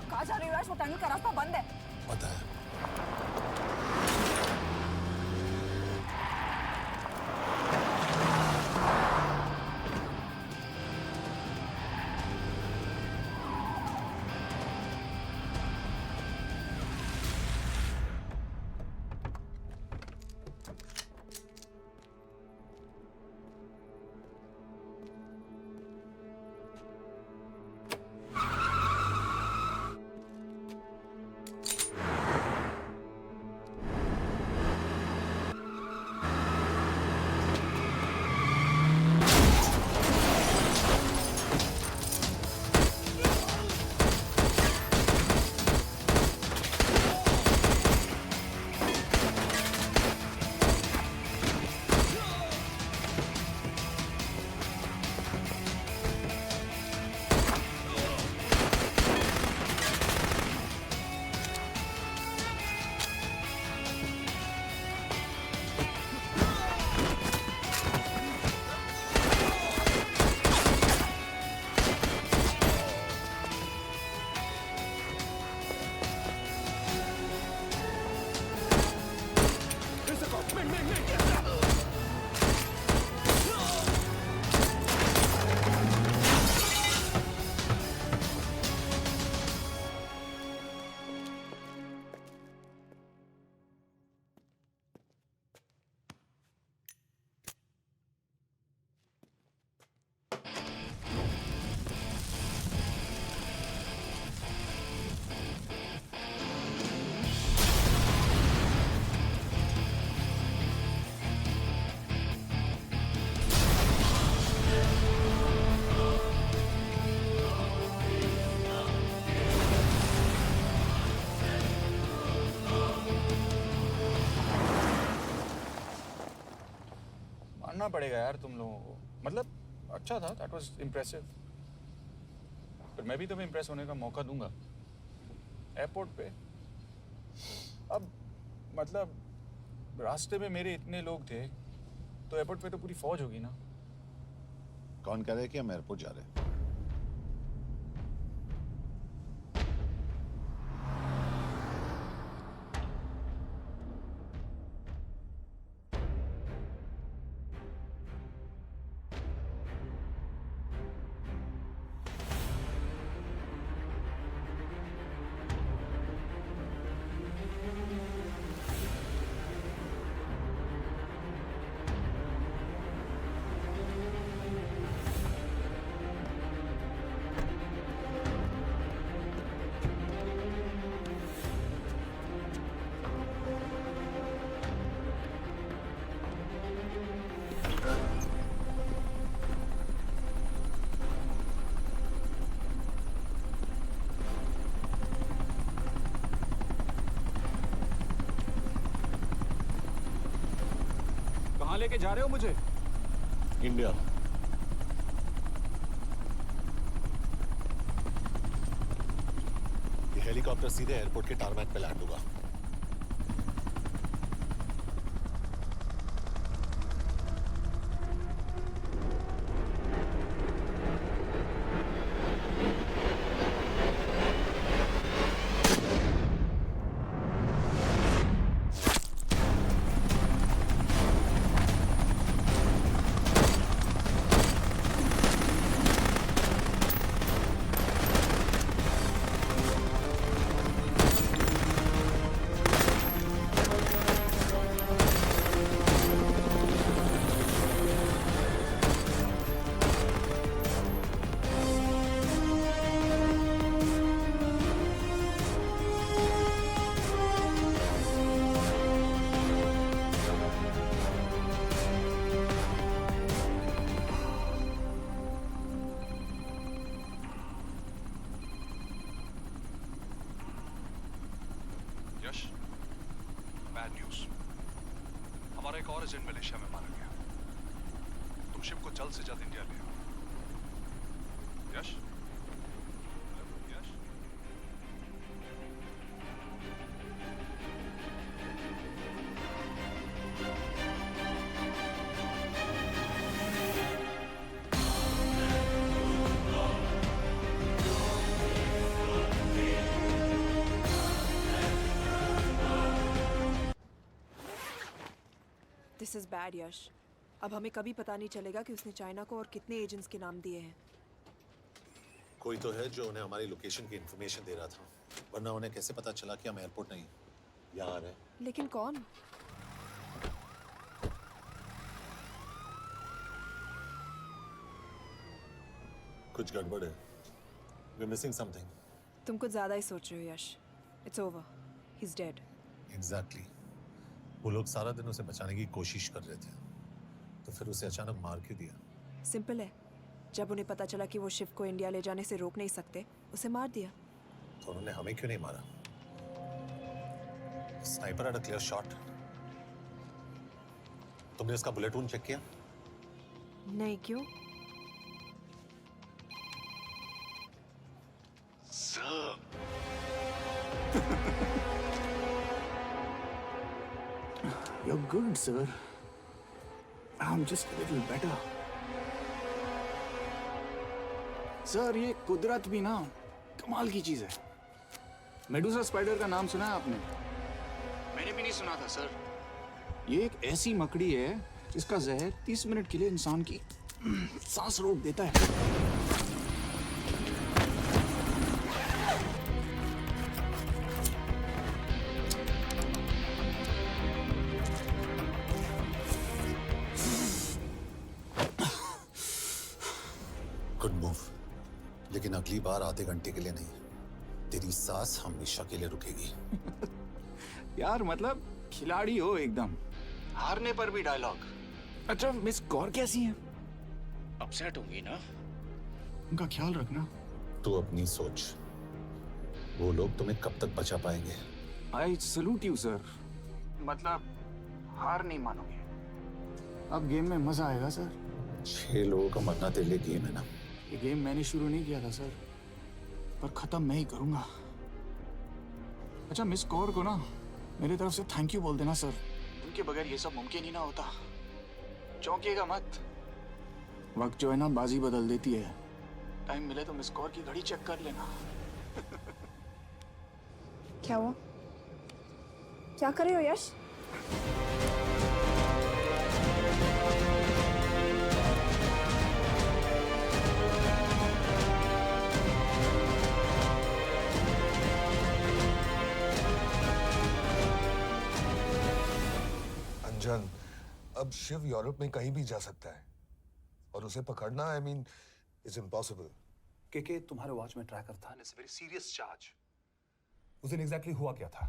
कहाँ जा रही हो यश? वो टनल का रास्ता बंद है। पता है। मानना पड़ेगा यार तुम लोगों को। मतलब अच्छा था, दैट वाज इम्प्रेसिव। पर मैं भी तुम्हें इम्प्रेस होने का मौका दूंगा एयरपोर्ट पे। अब मतलब रास्ते में मेरे इतने लोग थे तो एयरपोर्ट पे तो पूरी फौज होगी ना। कौन कह रहा है कि हम एयरपोर्ट जा रहे हैं? कहाँ लेके जा रहे हो मुझे? इंडिया। ये हेलीकॉप्टर सीधे एयरपोर्ट के टारमैक पे लैंड होगा। एक और एजेंट मलेशिया में मारा गया। तुम शिव को जल्द से जल्द इंडिया ले आओ। यश? यश? दिस इज बैड यश। अब हमें कभी पता नहीं चलेगा कि उसने चाइना को और कितने एजेंट्स के नाम दिए हैं। कोई तो है जो उन्हें हमारी लोकेशन की इंफॉर्मेशन दे रहा था, वरना उन्हें कैसे पता चला कि हम एयरपोर्ट नहीं यहाँ आ रहे हैं? लेकिन कौन? कुछ गड़बड़ है। We're missing something. तुम कुछ ज्यादा ही सोच रहे हो Yash. It's over, he is dead. Exactly. वो लोग सारा दिन उसे बचाने की कोशिश कर रहे थे, तो फिर उसे अचानक मार क्यों दिया? सिंपल है, जब उन्हें पता चला कि वो शिव को इंडिया ले जाने से रोक नहीं सकते, उसे मार दिया। तो उन्होंने हमें क्यों नहीं मारा? Sniper had a clear shot. तुमने उसका बुलेट वूंड चेक किया? नहीं, क्यों? You're good, sir. I'm just a little better. Sir, ये कुदरत भी ना कमाल की चीज है। मेडुसा स्पाइडर का नाम सुना है आपने? मैंने भी नहीं सुना था सर। ये एक ऐसी मकड़ी है जिसका जहर 30 मिनट के लिए इंसान की सांस रोक देता है। गुड मूव, लेकिन अगली बार आधे घंटे के लिए नहीं, तेरी सांस हमेशा के लिए रुकेगी। यार मतलब खिलाड़ी हो एकदम, हारने पर भी डायलॉग। अच्छा, मिस कौर कैसी हैं? अपसेट होंगी ना? उनका ख्याल रखना। तू अपनी सोच, वो लोग तुम्हें कब तक बचा पाएंगे? I salute you sir. मतलब हार नहीं मानोगे। अब गेम में मजा आएगा सर। 6 लोगों का मरना तेरे लिए गेम है ना? ये गेम मैंने शुरू नहीं किया था सर, पर खत्म मैं ही करूंगा। अच्छा, मिस कौर को ना मेरी तरफ से थैंक यू बोल देना सर। उनके बगैर ये सब मुमकिन ही ना होता। चौंकिएगा मत, वक्त जो है ना बाजी बदल देती है। टाइम मिले तो मिस कौर की घड़ी चेक कर लेना। क्या हुआ? क्या कर रहे हो यश? अंजन, अब शिव यूरोप में कहीं भी जा सकता है और उसे पकड़ना, आई मीन, इज इम्पॉसिबल। के तुम्हारे वॉच में ट्रैकर था, इट्स वेरी सीरियस चार्ज। उस दिन एग्जैक्टली हुआ क्या था?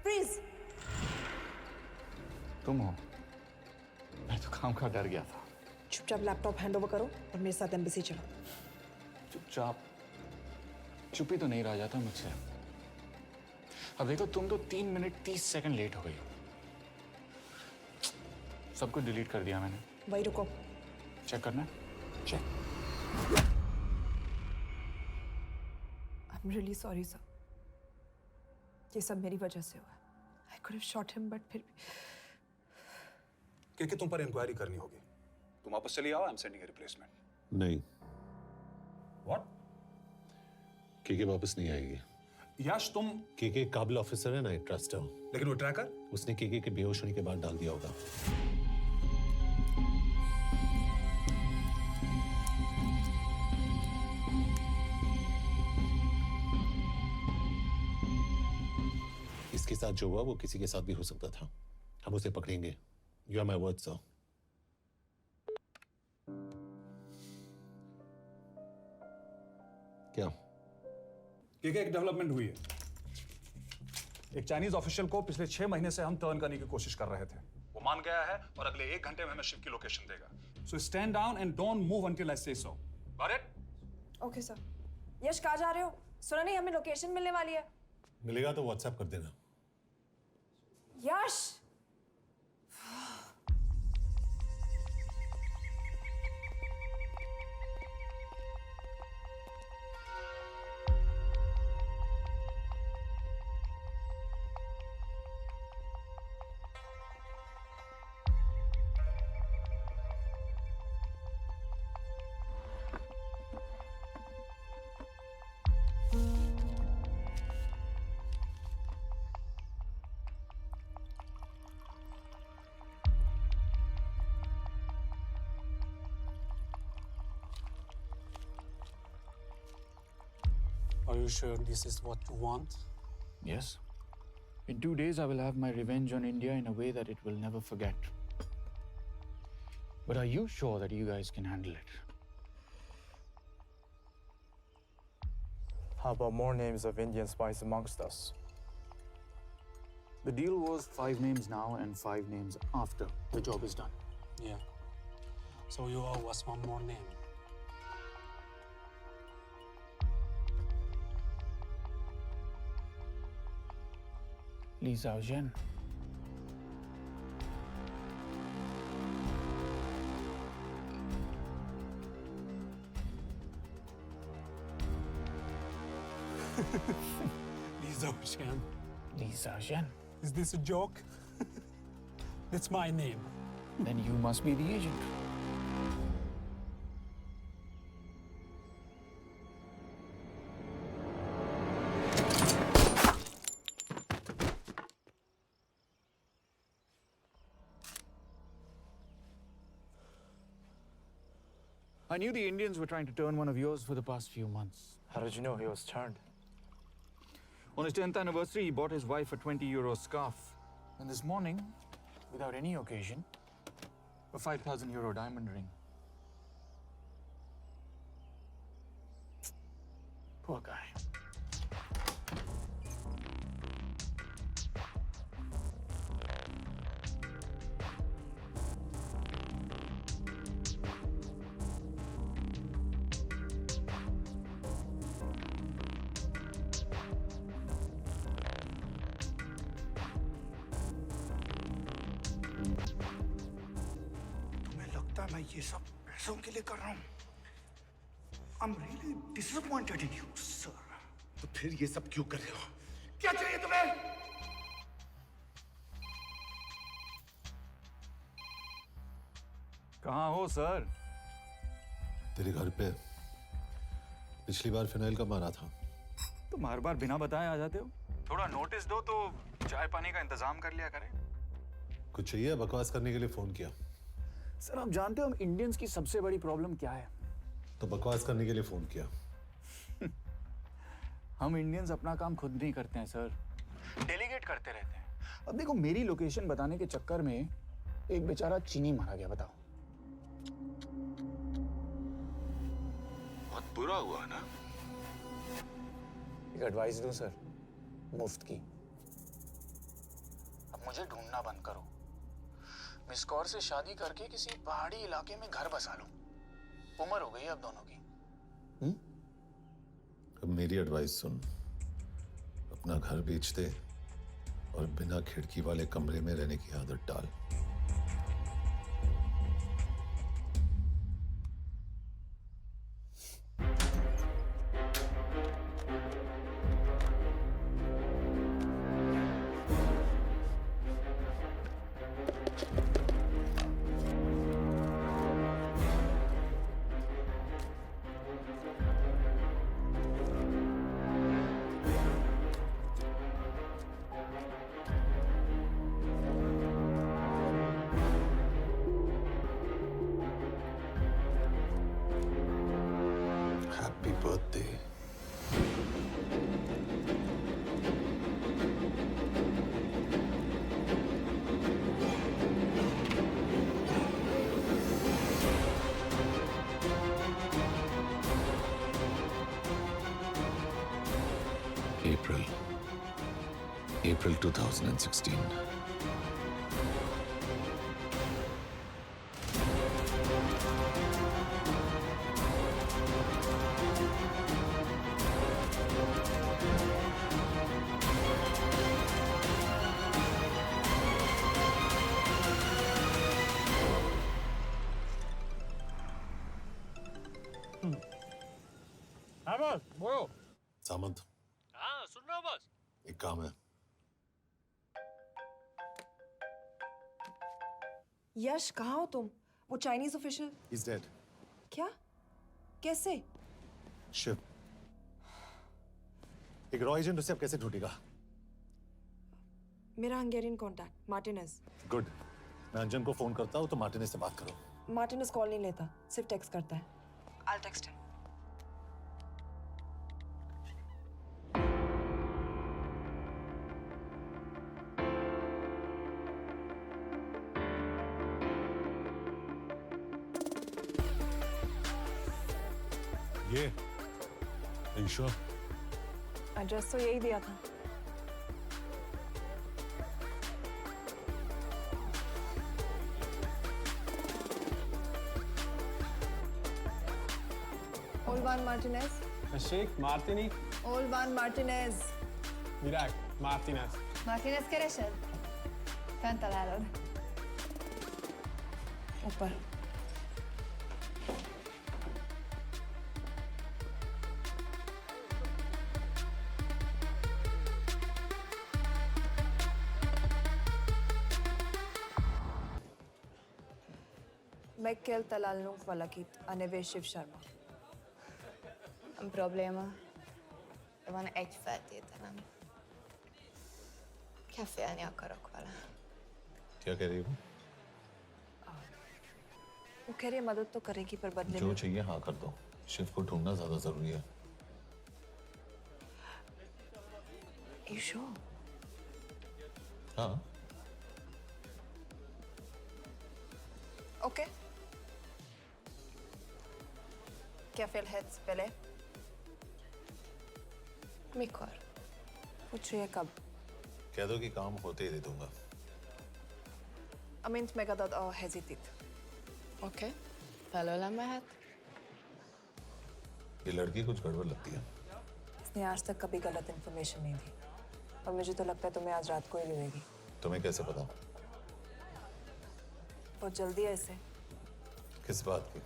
फ्रीज। तुम हो? मैं तो काम का डर गया था। चुपचाप लैपटॉप हैंड ओवर करो और मेरे साथ एम्बेसी चलो। चुपचाप? चुप ही तो नहीं रहा जाता मुझसे। अब देखो, तुम तो 3 मिनट 30 सेकंड लेट हो गई हो। सब कुछ डिलीट कर दिया मैंने। वही रुको, चेक करना है? Check. I am really sorry sir, ये सब मेरी वजह से हुआ। I could have shot him, but फिर के तुम पर इंक्वायरी करनी होगी। तुम वापस चली आओ, I am sending A replacement. नहीं। व्हाट? के वापस नहीं आएगी। यश, तुम के काबिल ऑफिसर है ना, आई ट्रस्ट है। लेकिन वो ट्रैकर? उसने के बेहोश होने के बाद डाल दिया होगा। इसके साथ जो हुआ वो किसी के साथ भी हो सकता था। हम उसे पकड़ेंगे। You are my word sir. क्या? एक डेवलपमेंट हुई है। एक चाइनीज ऑफिशियल को पिछले 6 महीने से हम टर्न करने की कोशिश कर रहे थे। वो मान गया है और अगले 1 घंटे में हमें शिव की लोकेशन देगा। So stand down and don't move until I say so. Got it? Okay sir. Yash, कहाँ जा रहे हो? सुना नहीं हमें लोकेशन मिलने वाली है। मिलेगा तो व्हाट्सएप कर देना। यश! Are you sure this is what you want? Yes. In 2 days, I will have my revenge on India in a way that it will never forget. But are you sure that you guys can handle it? How about more names of Indian spies amongst us? The deal was 5 names now and 5 names after the job is done. Yeah. So you owe us one more name. Li Xiaozhen. Li Xiaozhen. Li Xiaozhen. Is this a joke? That's my name. Then you must be the agent. I knew the Indians were trying to turn one of yours for the past few months. How did you know he was turned? On his 10th anniversary, he bought his wife a 20-euro scarf. And this morning, without any occasion, a 5,000-euro diamond ring. Poor guy. तुम्हें लगता है मैं ये सब पैसों के लिए कर रहा हूँ? I'm really disappointed in you, sir. तो फिर ये सब क्यों कर रहे हो? क्या चाहिए तुम्हें? कहाँ हो, सर? तेरे घर पे पिछली बार फिनाइल का मारा था। तुम हर बार बिना बताए आ जाते हो। थोड़ा नोटिस दो तो चाय पानी का इंतजाम कर लिया करें। कुछ चाहिए? बकवास करने के लिए फोन किया। सर, आप जानते हो हम इंडियंस की सबसे बड़ी प्रॉब्लम क्या है? तो बकवास करने के लिए फोन किया। हम इंडियंस अपना काम खुद नहीं करते हैं सर, डेलीगेट करते रहते हैं। अब देखो, मेरी लोकेशन बताने के चक्कर में एक बेचारा चीनी मारा गया। बताओ, बहुत बुरा हुआ ना? एक एडवाइस दूं सर, मुफ्त की। अब मुझे ढूंढना बंद करो। मिस कौर से शादी करके किसी पहाड़ी इलाके में घर बसा लो। उम्र हो गई है अब दोनों की। अब मेरी एडवाइस सुन, अपना घर बेच दे और बिना खिड़की वाले कमरे में रहने की आदत डाल। Happy birthday. April 2016. बोलो। सामंत, हाँ सुन रहा हूँ बॉस। एक काम है। यश कहाँ हो तुम? वो चाइनीज ऑफिशियल He's dead. क्या? कैसे? शिव, एक रॉ एजेंट उसे अब कैसे ढूंढेगा? मेरा हंगेरियन कॉन्टैक्ट मार्टिनेज। गुड, मैं अंजन को फोन करता हूँ तो मार्टिनेज से बात करो। मार्टिनेज कॉल नहीं लेता, सिर्फ टेक्स्ट करता है। I'll text him. ये sure? एड्रेस तो यही दिया था। Olvan Martinez. Sheikh Martini. Olvan Martinez. Virág Martinez. Martinez keresed? Fent találod. ऊपर। Meg kell találnunk valakit, a neve Shiv Sharma. Nem probléma. De van egy feltételem. Kefélni akarok vele. क्या कह रही हो? वो कह रही है मदद तो करेगी पर बदले जो में चाहिए हाँ कर दो। शिव को ढूंढना ज्यादा जरूरी है। You sure? हाँ। Okay. क्या félhetsz vele? Mikor? पूछ रही है कब? कह दो कि काम होते ही दे दूंगा। Amint megadod a hezitit. Oké. Felőlem mehet? ये लड़की कुछ गड़बड़ लगती है। इसने आज तक कभी गलत इन्फॉर्मेशन नहीं दी और मुझे तो लगता है तुम्हें आज रात को ही मिलेगी। तुम्हें कैसे पता? बहुत जल्दी है इसे। किस बात की?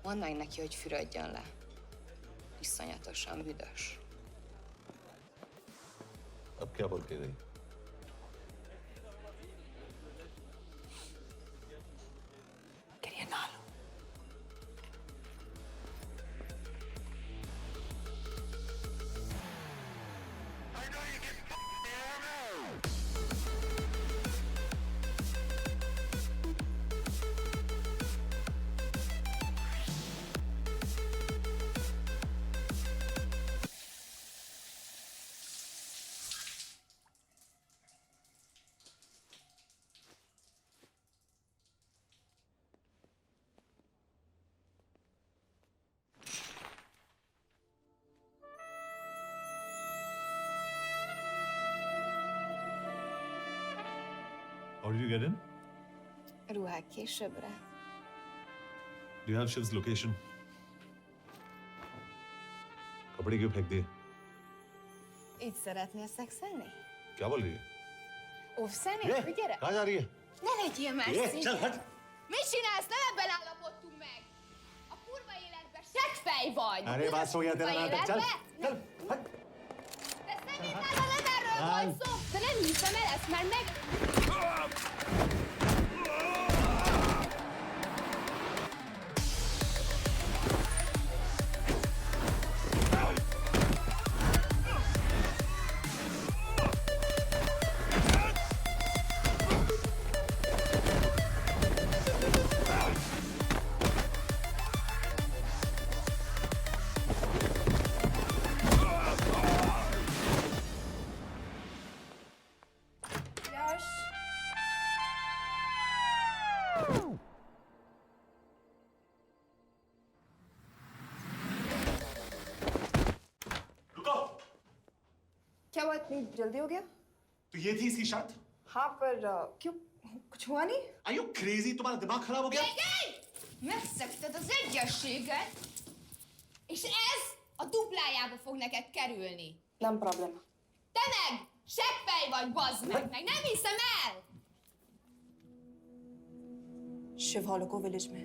Mondd meg neki, hogy fürödjön le. Iszonyatosan büdös. अब क्या बोल के गई? Quería nalo. How did you get in? Ruhák későbbre. Do you have Shiv's location? कपड़े क्यों फेंक दिए? Így szeretnél szexelni? क्या बोल रही है? Óvszerni? ये, Gyere! कहाँ जा रही है? Ne legyél már ये, szíved! चल हट! Mit csinálsz? Nem ebben állapodtunk meg! A kurva életben seggfej vagy! अरे बात हो गया तेरा नाटक, चल! चल! De szerintem nem erről volt szó! De nem hiszem el ezt, mert meg... यश रुको! क्या हुआ इतनी जल्दी हो गया? तो ये थी इसकी शर्त? हाँ पर क्यों कुछ हुआ नहीं? Are you crazy? तुम्हारा दिमाग खराब हो गया? Megszegted az egyességet, és ez a duplájába fog neked kerülni. Nem probléma. Te meg seggfej vagy, bazd meg nem hiszem el! Shiv hollow को विलेज में।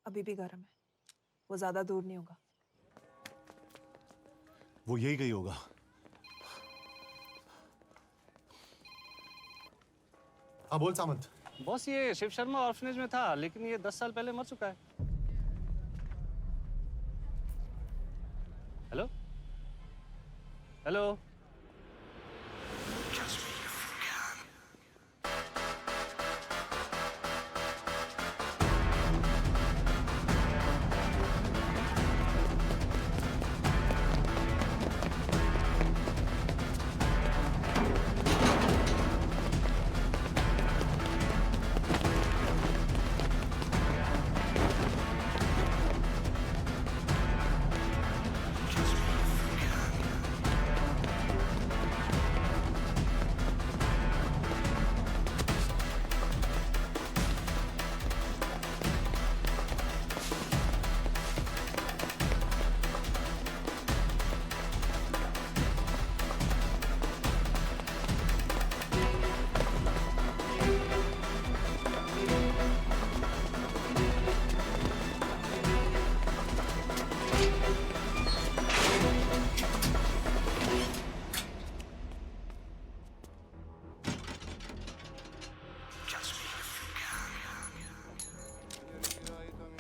अभी भी गर्म है, वो ज्यादा दूर नहीं होगा। वो यही गई होगा। हाँ बोल सामंत। बॉस ये शिव शर्मा ऑर्फनेज में था, लेकिन ये 10 साल पहले मर चुका है। Hello hello.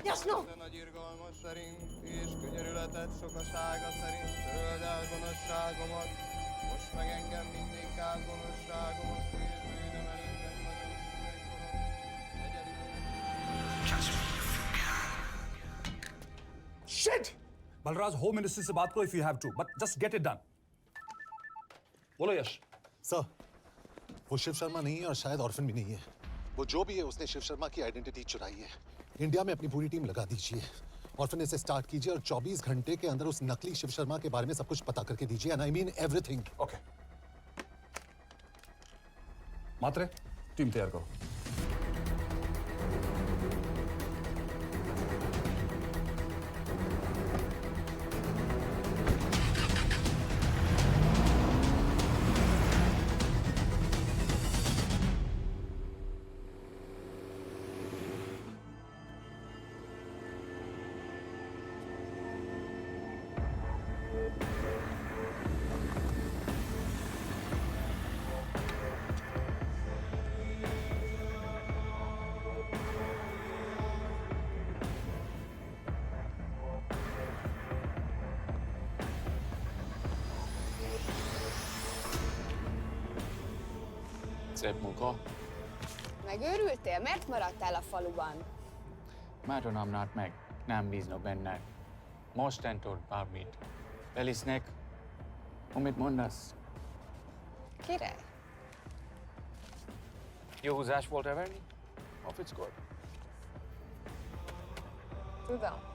Jasno! Nagy irgalmas szerint és könyörületet sokasága szerint töröld el gonoszságomat, most meg engem mindinkább gonoszságomat, és bűnöm előttem vagyok. Shit! Balraj, Home Ministry से बात करो if you have to, but just get it done. बोलो यश। Sir, वो शिव शर्मा नहीं है और शायद orphan भी नहीं है। वो जो भी है उसने शिव शर्मा की आइडेंटिटी चुराई है। इंडिया में अपनी पूरी टीम लगा दीजिए। ऑर्फनेज से स्टार्ट कीजिए और 24 घंटे के अंदर उस नकली शिव शर्मा के बारे में सब कुछ पता करके दीजिए। And I mean everything. Okay. Matre, team तैयार करो। Szép munka. Megőrültél? Miért maradtál a faluban? Mert nem nárt meg. Nem bíznak benned. Mostantól bármit. Elisnek, amit mondasz. Király. Jó húzás volt Everni? Off it's good. Tudom.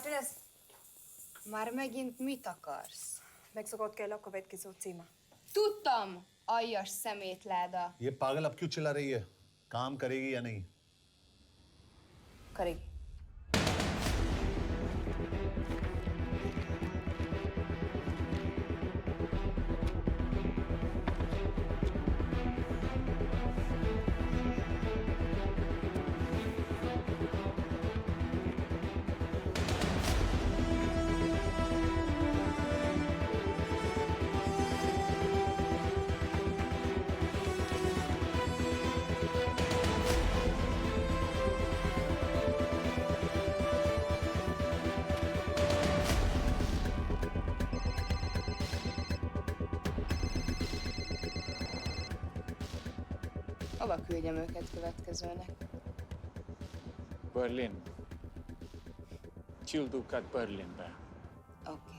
Martinez. Már megint mit akarsz? Mexikót kell a következő címe. Tudtam, aljas szemétláda. ये पागल अब क्यों चिल्ला रही है? काम करेगी या नहीं? करेगी. Hova küldjem őket következőnek? Berlin. Küldőket Berlinbe. Oké.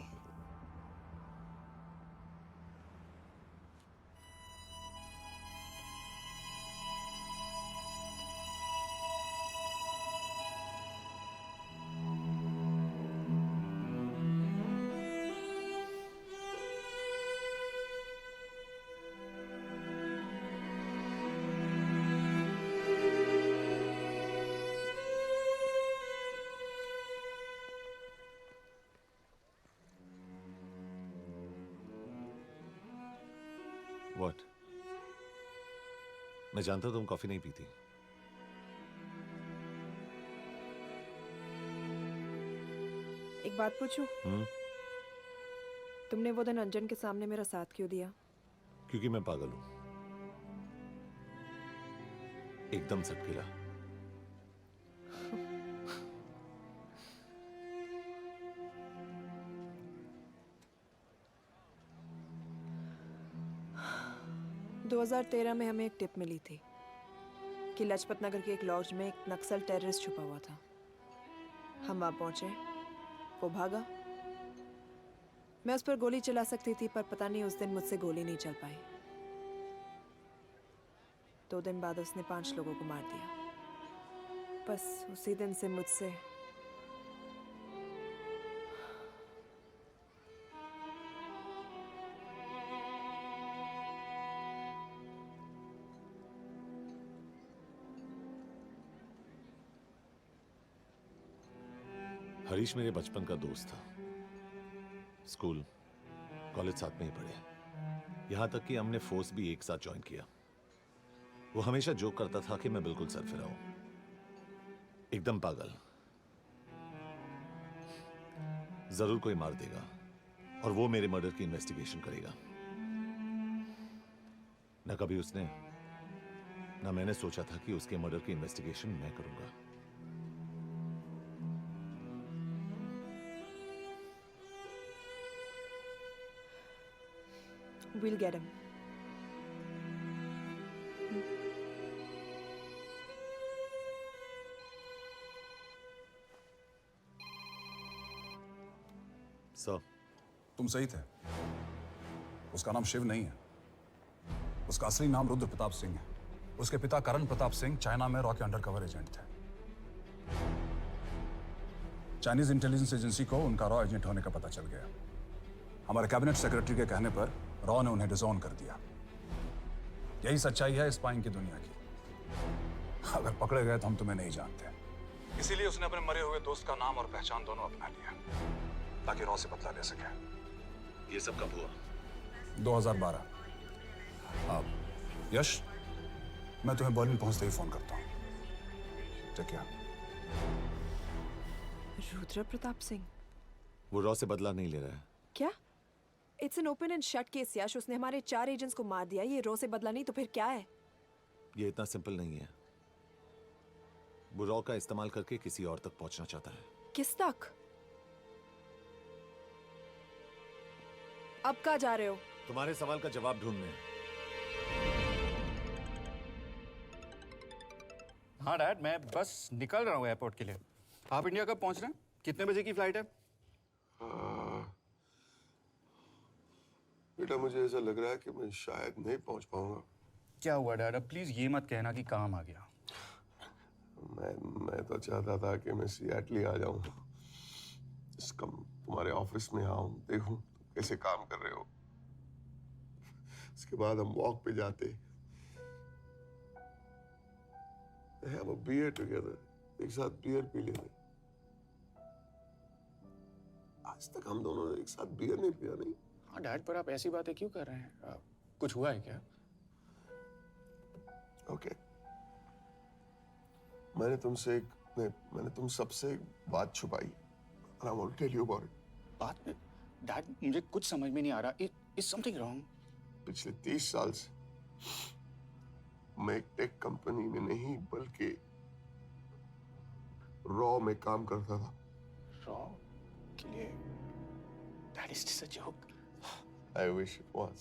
What? मैं जानता हूं तुम कॉफी नहीं पीती. एक बात पूछूं? तुमने वो दिन अंजन के सामने मेरा साथ क्यों दिया? क्योंकि मैं पागल हूं. एकदम सटकेला. – 2013 में हमें एक टिप मिली थी कि लाजपत नगर के एक लॉज में एक नक्सल टेररिस्ट छुपा हुआ था. हम वहां पहुंचे, वो भागा. मैं उस पर गोली चला सकती थी, पर पता नहीं उस दिन मुझसे गोली नहीं चल पाई. 2 दिन बाद उसने 5 लोगों को मार दिया. बस उसी दिन से मुझसे हरीश मेरे बचपन का दोस्त था. स्कूल, कॉलेज साथ में ही पढ़े. यहां तक कि हमने फोर्स भी एक साथ ज्वाइन किया. वो हमेशा जोक करता था कि मैं बिल्कुल सरफिरा हूं, एकदम पागल. जरूर कोई मार देगा और वो मेरे मर्डर की इन्वेस्टिगेशन करेगा. न कभी उसने, न मैंने सोचा था कि उसके मर्डर की इन्वेस्टिगेशन मैं करूंगा. We'll get him. सर, तुम सही थे. उसका नाम शिव नहीं है. उसका असली नाम रुद्र प्रताप सिंह है. उसके पिता करण प्रताप सिंह चाइना में रॉ के अंडरकवर एजेंट थे. चाइनीज इंटेलिजेंस एजेंसी को उनका रॉ एजेंट होने का पता चल गया. हमारे कैबिनेट सेक्रेटरी के कहने पर रॉ ने उन्हें डिसऑन कर दिया. यही सच्चाई है स्पाइंग की दुनिया की. अगर पकड़े गए तो हम तुम्हें नहीं जानते. इसीलिए उसने अपने मरे हुए दोस्त का नाम और पहचान दोनों अपना लिया ताकि रॉ से बदला ले सके. ये सब कब हुआ? 2012. अब यश, मैं तुम्हें बर्लिन पहुंचते ही फोन करता हूँ. ठीक है. रुद्र प्रताप सिंह वो रॉ से बदला नहीं ले रहा है. क्या? It's an open and shut case Yash. उसने हमारे 4 एजेंट्स को मार दिया. ये रॉ से बदला नहीं तो फिर क्या है? ये इतना सिंपल नहीं है. वो रॉ का इस्तेमाल करके किसी और तक पहुंचना चाहता है. किस तक? अब कहाँ जा रहे हो? तुम्हारे सवाल का जवाब ढूंढने. हाँ डैड, मैं बस निकल रहा हूँ एयरपोर्ट के लिए. आप इंडिया कब पहुंच रहे हैं? कितने बजे की फ्लाइट है? बेटा, मुझे ऐसा लग रहा है कि मैं शायद नहीं पहुंच पाऊंगा. क्या हुआ डैड? अब प्लीज ये मत कहना कि काम आ गया. मैं तो चाहता था कि मैं सिएटल आ जाऊं. तुम्हारे ऑफिस में आऊं, देखूं कैसे काम कर रहे हो। उसके बाद हम वॉक पे जाते, have a beer together, एक साथ बियर पी लेते। आज तक हम दोनों ने एक साथ बियर नहीं पिया, नहीं? हाँ डैड, पर आप ऐसी बातें क्यों कर रहे हैं? कुछ हुआ है क्या? ओके, मैंने तुम सबसे एक बात छुपाई, and I want to tell you about it. बात में डैड, मुझे कुछ समझ में नहीं आ रहा। Is something wrong? पिछले 30 साल से मैं एक टेक कंपनी में नहीं बल्कि रॉ में काम करता था। रॉ के लिए? That is just a joke. I wish it was.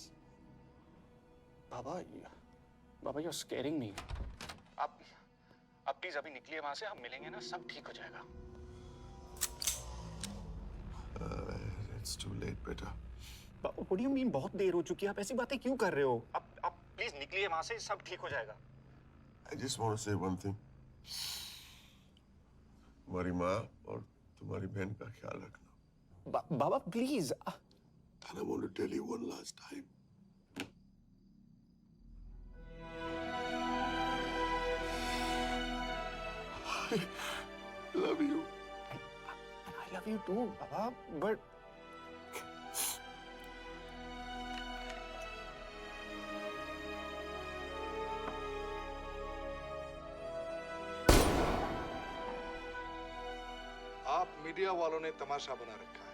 Baba you're scaring me. आप प्लीज अभी निकलिए वहां से, हम मिलेंगे ना, सब ठीक हो जाएगा। It's too late, बेटा। What do you mean बहुत देर हो चुकी है? आप ऐसी बातें क्यों कर रहे हो? आप प्लीज निकलिए वहां से, सब ठीक हो जाएगा। I just want to say one thing. तुम्हारी माँ और तुम्हारी बहन का ख्याल रखना। बाबा please. And I want to tell you one last time. I love you. I love you too, Baba, but आप मीडिया वालों ने तमाशा बना रखा है।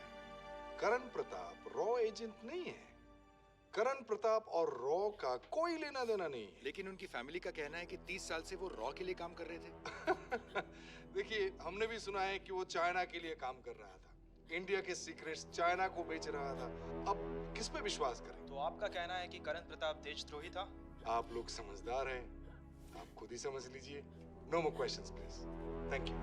करण प्रताप रॉ एजेंट नहीं है। करण प्रताप और रॉ का कोई लेना देना नहीं है। लेकिन उनकी फैमिली का कहना है कि 30 साल से वो रॉ के लिए काम कर रहे थे। देखिए, हमने भी सुना है कि वो चाइना के लिए काम कर रहा था, इंडिया के सीक्रेट्स चाइना को बेच रहा था। अब किस पे विश्वास करें? तो आपका कहना है कि करण प्रताप देशद्रोही था? आप लोग समझदार हैं, आप खुद ही समझ लीजिए। No more questions please. Thank you.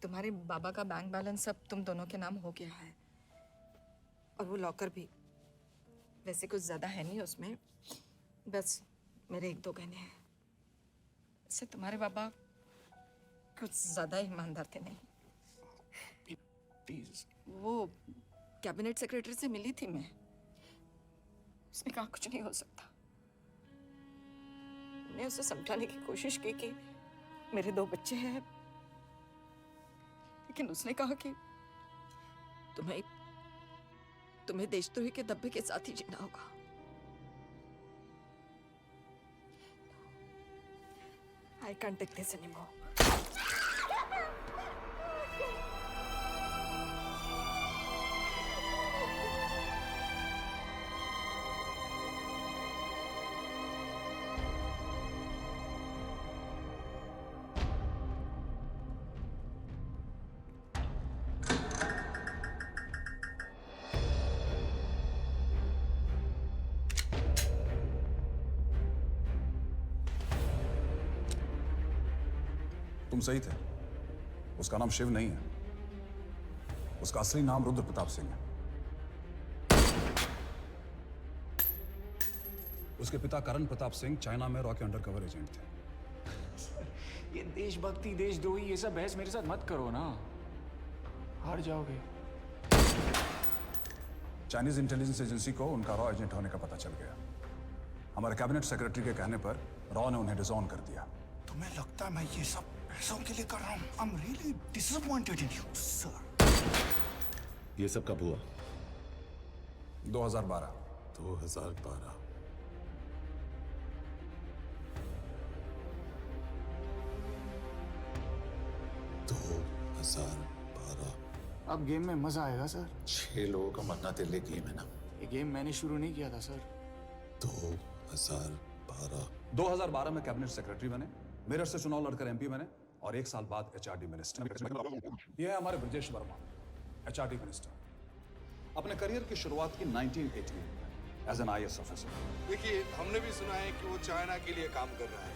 तुम्हारे बाबा का बैंक बैलेंस सब तुम दोनों के नाम हो गया है, और वो लॉकर भी। वैसे कुछ ज्यादा है नहीं उसमें, बस मेरे 1-2 गहने हैं। वैसे तुम्हारे बाबा कुछ ज्यादा ईमानदार थे नहीं। प्लीज। वो कैबिनेट सेक्रेटरी से मिली थी मैं, उसने कहा कुछ नहीं हो सकता। मैंने उसे समझाने की कोशिश की कि मेरे 2 बच्चे हैं, लेकिन उसने कहा कि तुम्हें देशद्रोही के दब्बे के साथ ही जीना होगा। I can't take this anymore. तुम सही थे, उसका नाम शिव नहीं है, उसका असली नाम रुद्र प्रताप सिंह है। उसके पिता करण प्रताप सिंह चाइना में रॉ के अंडरकवर एजेंट थे। ये देशभक्ति देशद्रोही ये सब बहस मेरे साथ मत करो ना, हार जाओगे। चाइनीज इंटेलिजेंस एजेंसी को उनका रॉ एजेंट होने का पता चल गया। हमारे कैबिनेट सेक्रेटरी के कहने पर रॉ ने उन्हें डिसऑन कर दिया। तुम्हें लगता है मैं ये सब पैसों के लिए कर रहा हूँ? I'm really disappointed in you, sir. ये सब कब हुआ? 2012। 2012। अब गेम में मजा आएगा सर। 6 लोगों का मरना तेरे लिए गेम है ना? ये गेम मैंने शुरू नहीं किया था सर। 2012। 2012 में कैबिनेट सेक्रेटरी बने, मेरठ से चुनाव लड़कर एमपी बने, और 1 साल बाद एचआरडी मिनिस्टर। ये है हमारे ब्रजेश वर्मा, एचआरडी मिनिस्टर। अपने करियर की शुरुआत की 1980 में एज एन आईएएस ऑफिसर। देखिए, हमने भी सुना है कि वो चाइना के लिए काम कर रहा है,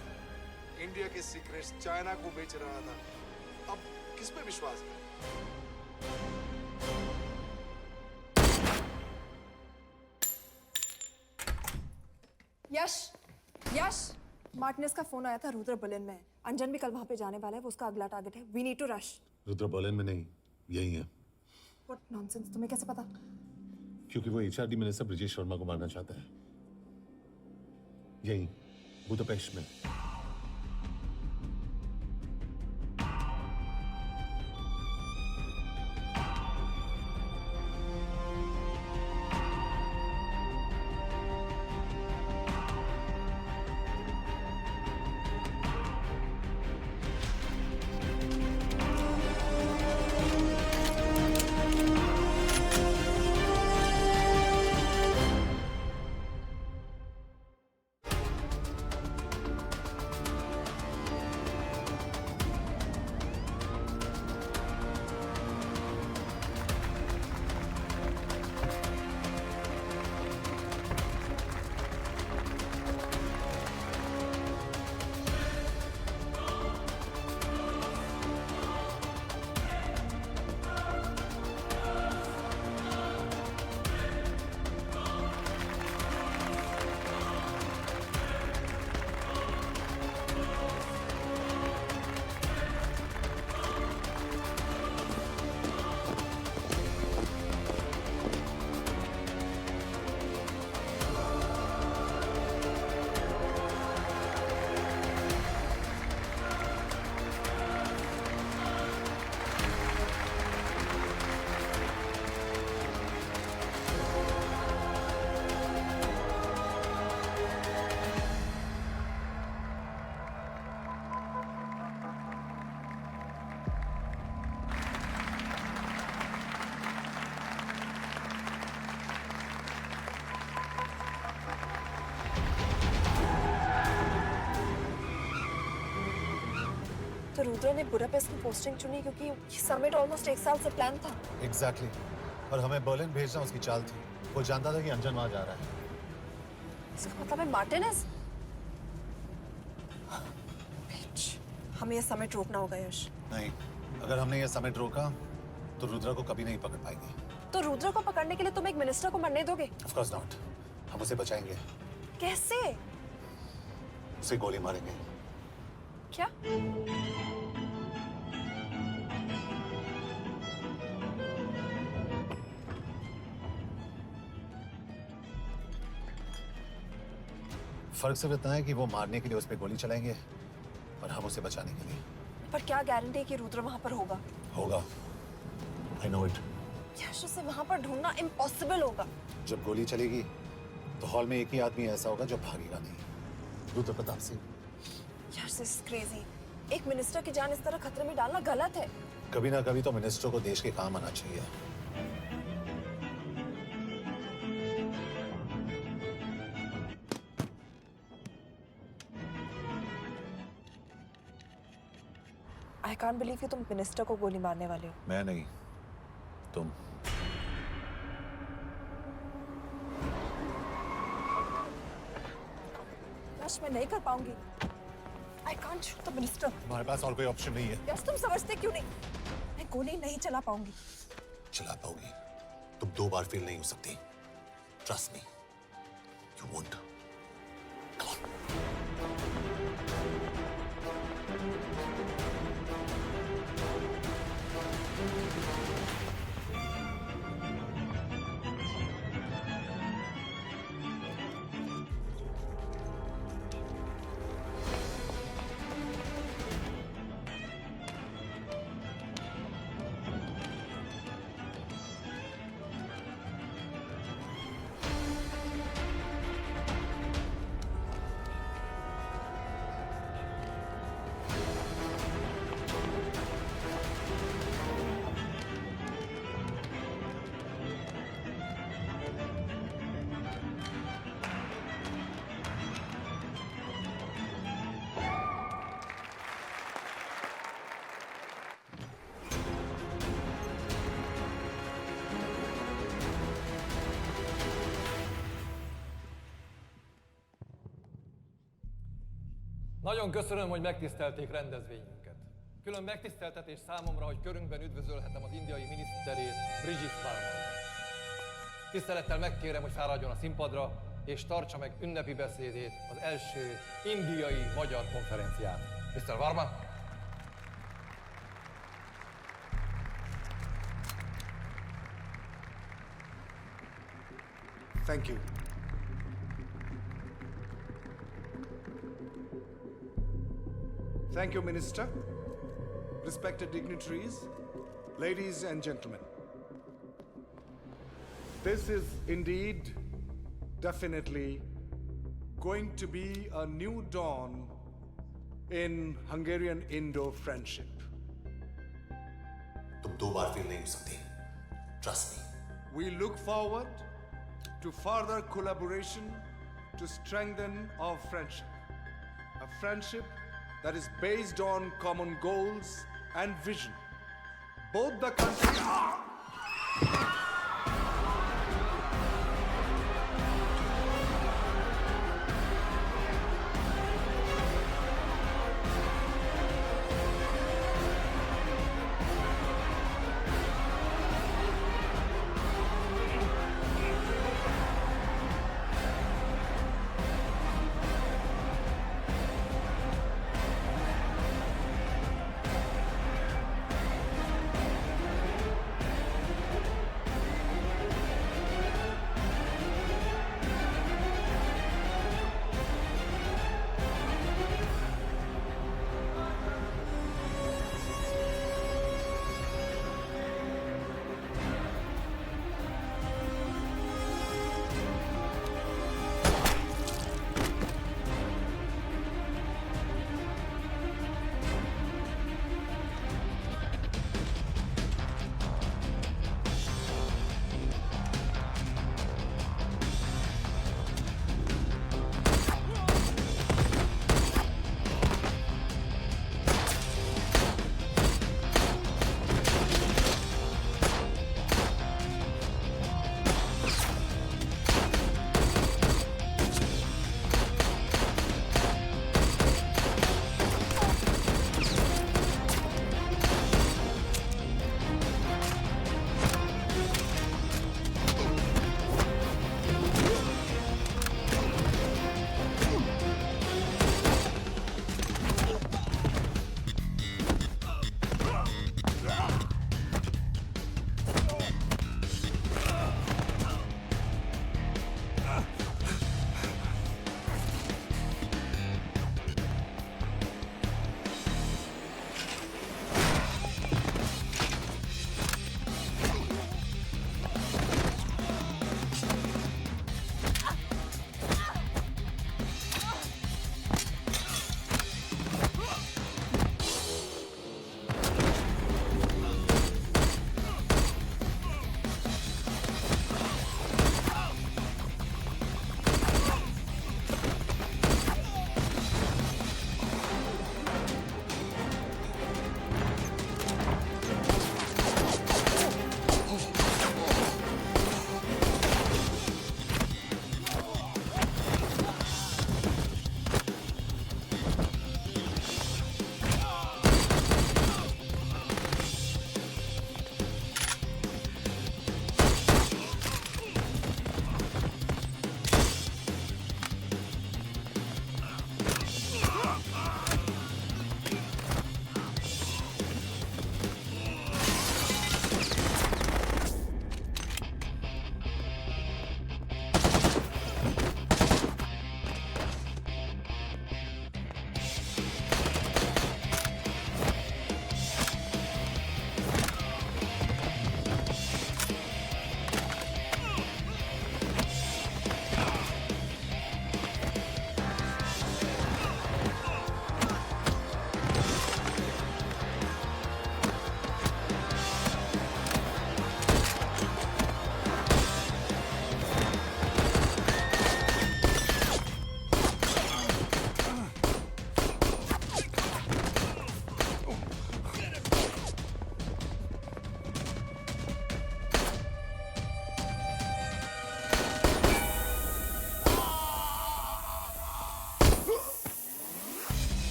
इंडिया के सीक्रेट्स चाइना को बेच रहा था। अब किस पे विश्वास करें? यश यश मार्टिनेस का फोन आया था, रुद्र बर्लिन में है। अंजन भी कल वहां पे जाने वाला है, वो उसका अगला टारगेट है। We need to rush. Rudra Berlin में नहीं, यही है। व्हाट नॉनसेंस, तुम्हें कैसे पता? क्योंकि वो एचआरडी मिनिस्टर ब्रिजेश शर्मा को मारना चाहता है, यही बुदापेस्ट में। तो रुद्र ने बुडापेस्ट की पोस्टिंग चुनी क्योंकि ये समिट ऑलमोस्ट 1 साल से प्लान था। एग्जैक्टली और हमें बर्लिन भेजना उसकी चाल थी। वो जानता था कि अंजन वहां जा रहा है। इसका मतलब है मार्टिनेस। हमें ये समिट रोकना होगा यश। नहीं, अगर हमने ये समिट रोका तो रुद्र को कभी नहीं पकड़ पाएंगे। तो रुद्र को पकड़ने के लिए तुम एक मिनिस्टर को मरने दोगे? Of course not. हम उसे बचाएंगे। कैसे? उसे गोली मारेंगे। क्या? फर्क सिर्फ इतना है कि वो मारने के लिए उस पर गोली चलाएंगे और हम उसे बचाने के लिए। पर क्या गारंटी है कि रुद्र वहां पर होगा? होगा। I know it. यश, उसे वहां पर ढूंढना इम्पॉसिबल होगा। जब गोली चलेगी तो हॉल में एक ही आदमी ऐसा होगा जो भागेगा नहीं। रुद्र प्रताप सिंह। यश, दिस इज क्रेजी। एक मिनिस्टर की जान इस तरह खतरे में डालना गलत है। कभी ना कभी तो मिनिस्टर को देश के काम आना चाहिए। I can't believe कि तुम मिनिस्टर को गोली मारने वाले हो। मैं नहीं, तुम। यश, मैं नहीं कर पाऊंगी। I can't shoot the minister। हमारे पास और कोई ऑप्शन नहीं है। यश, तुम समझते क्यों नहीं? मैं गोली नहीं चला पाऊंगी। चला पाओगी। तुम 2 बार फेल नहीं हो सकती। Trust me, you won't। Nagyon köszönöm, hogy megtisztelték rendezvényünket. Külön megtiszteltetés számomra, hogy körünkben üdvözölhetem az indiai miniszterét, Brigitte Parmar. Tisztelettel megkérem, hogy fáradjon a színpadra, és tartsa meg ünnepi beszédét az első indiai-magyar konferencián. Mr. Varma? Thank you. Thank you, Minister. Respected dignitaries, ladies and gentlemen. This is indeed, definitely, going to be a new dawn in Hungarian-Indo friendship. तुम दो बार fail नहीं हो सकते. Trust me. We look forward to further collaboration to strengthen our friendship. A friendship that is based on common goals and vision. Both the countries...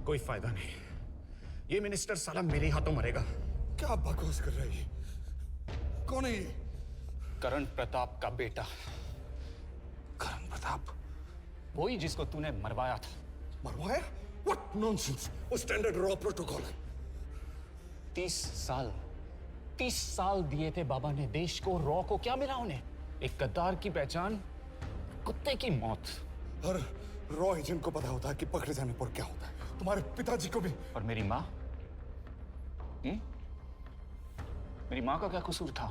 कोई फायदा नहीं। ये minister साला मेरे हाथों मरेगा। क्या बकवास कर रहा है ये? कौन है ये? करण प्रताप का बेटा। करण प्रताप? वही जिसको तूने मरवाया था। मरवाया? What nonsense! वो स्टैंडर्ड रॉ प्रोटोकॉल है। 30 साल दिए थे बाबा ने देश को। रॉ को क्या मिला उन्हें? एक गद्दार की पहचान, कुत्ते की मौत। हर रॉ एजेंट को पता होता है कि पकड़े जाने पर क्या होता है। तुम्हारे पिताजी को भी। और मेरी माँ? मेरी माँ का क्या कसूर था?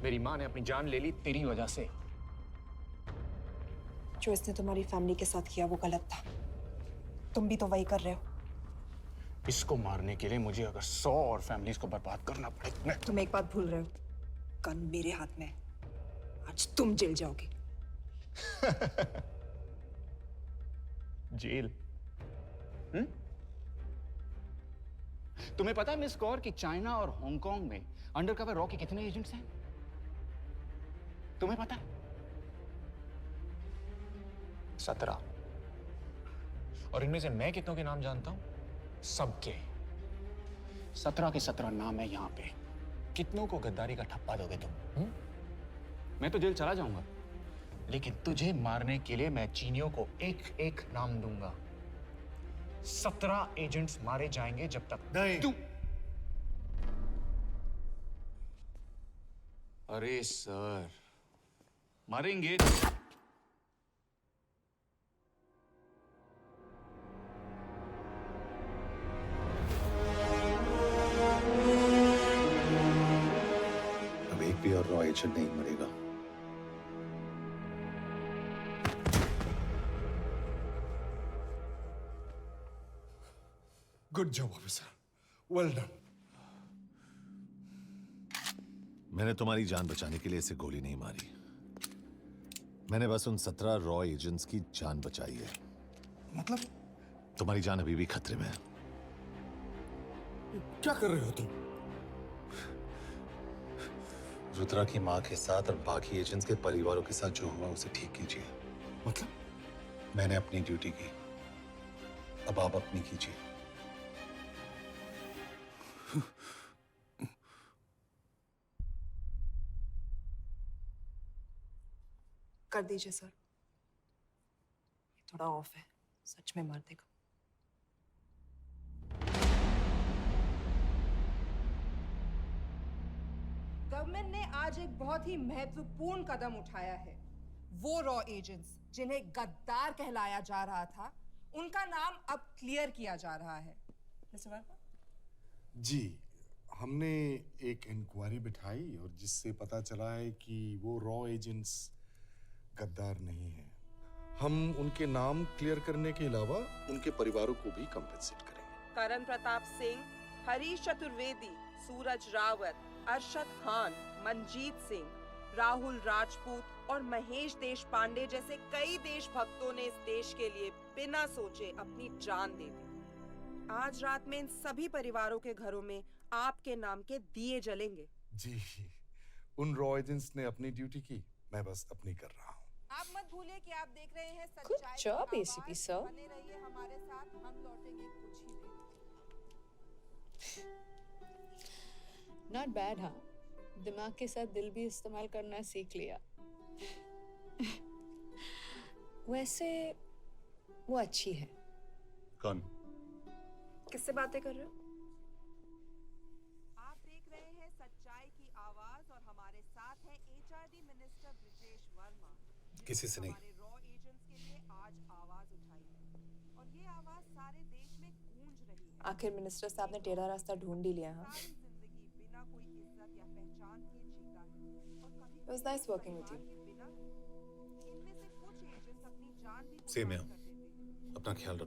मेरी माँ ने अपनी जान ले ली तेरी वजह से। जो इसने तुम्हारी फैमिली के साथ किया वो गलत था। तुम भी तो वही कर रहे हो। इसको मारने के लिए मुझे अगर 100 और फैमिलीज को बर्बाद करना पड़े। तुम एक बात भूल रहे हो, गन मेरे हाथ में है। आज तुम जेल जाओगे। जेल? तुम्हें पता है मिस कौर कि चाइना और हांगकांग में अंडरकवर रॉ के कितने एजेंट्स हैं? तुम्हें पता है? 17। और इनमें से मैं कितनों के नाम जानता हूं? सबके। 17 के 17 नाम है यहां पे। कितनों को गद्दारी का ठप्पा दोगे तुम? मैं तो जेल चला जाऊंगा, लेकिन तुझे मारने के लिए मैं चीनियों को एक एक नाम दूंगा। 17 एजेंट्स मारे जाएंगे जब तक नहीं। तू। अरे सर, मारेंगे। अब एक भी और रॉ एजेंट नहीं मरेगा। Good job officer, well done. मैंने तुम्हारी जान बचाने के लिए इसे गोली नहीं मारी। मैंने बस उन 17 रॉ एजेंट्स की जान बचाई है। मतलब? तुम्हारी जान अभी भी खतरे में है। क्या कर रहे हो तुम? रुद्रा की मां के साथ और बाकी एजेंट्स के परिवारों के साथ जो हुआ उसे ठीक कीजिए। मतलब? मैंने अपनी ड्यूटी की, अब आप अपनी कीजिए। कर दीजिए सर। ये थोड़ा ऑफ है, सच में मार देगा। गवर्नमेंट ने आज एक बहुत ही महत्वपूर्ण कदम उठाया है। वो रॉ एजेंट्स जिन्हें गद्दार कहलाया जा रहा था, उनका नाम अब क्लियर किया जा रहा है। मिस्टर वर्मा? जी, हमने एक इंक्वायरी बिठाई और जिससे पता चला है कि वो रॉ एजेंट्स गद्दार नहीं है। हम उनके नाम क्लियर करने के अलावा उनके परिवारों को भी कंपेंसेट करेंगे। करण प्रताप सिंह, हरीश चतुर्वेदी, सूरज रावत, अरशद खान, मनजीत सिंह, राहुल राजपूत और महेश देशपांडे जैसे कई देशभक्तों ने इस देश के लिए बिना सोचे अपनी जान दे दी। आज रात में इन सभी परिवारों के घरों में आपके नाम के दिए जलेंगे। जी, उन रॉ एजेंट्स ने अपनी ड्यूटी की, मैं बस अपनी कर रहा हूँ। आप मत भूलिए कि आप देख रहे हैं Good job, ACP sir. बने रहिए हमारे साथ, हम लौटेंगे कुछ ही देर। Not bad, हाँ? दिमाग के साथ दिल भी इस्तेमाल करना सीख लिया। वैसे वो अच्छी है। कौन? किससे बातें कर रहे हो? आप देख रहे हैं सच्चाई की आवाज और हमारे साथ है एचआरडी मिनिस्टर ब्रिजेश वर्मा। किसी से नहीं। हमारे रॉ एजेंट्स के लिए आज आवाज उठाई है और ये आवाज सारे देश में गूंज रही है। आखिर मिनिस्टर साहब ने टेढ़ा रास्ता ढूंढ ही लिया। हाँ, जिंदगी बिना कोई इज्जत या पहचान के जीता है और कभी It was nice working with you. इनमें से कुछ एजेंट्स अपनी जान भी सेम है। अपना ख्याल रखना।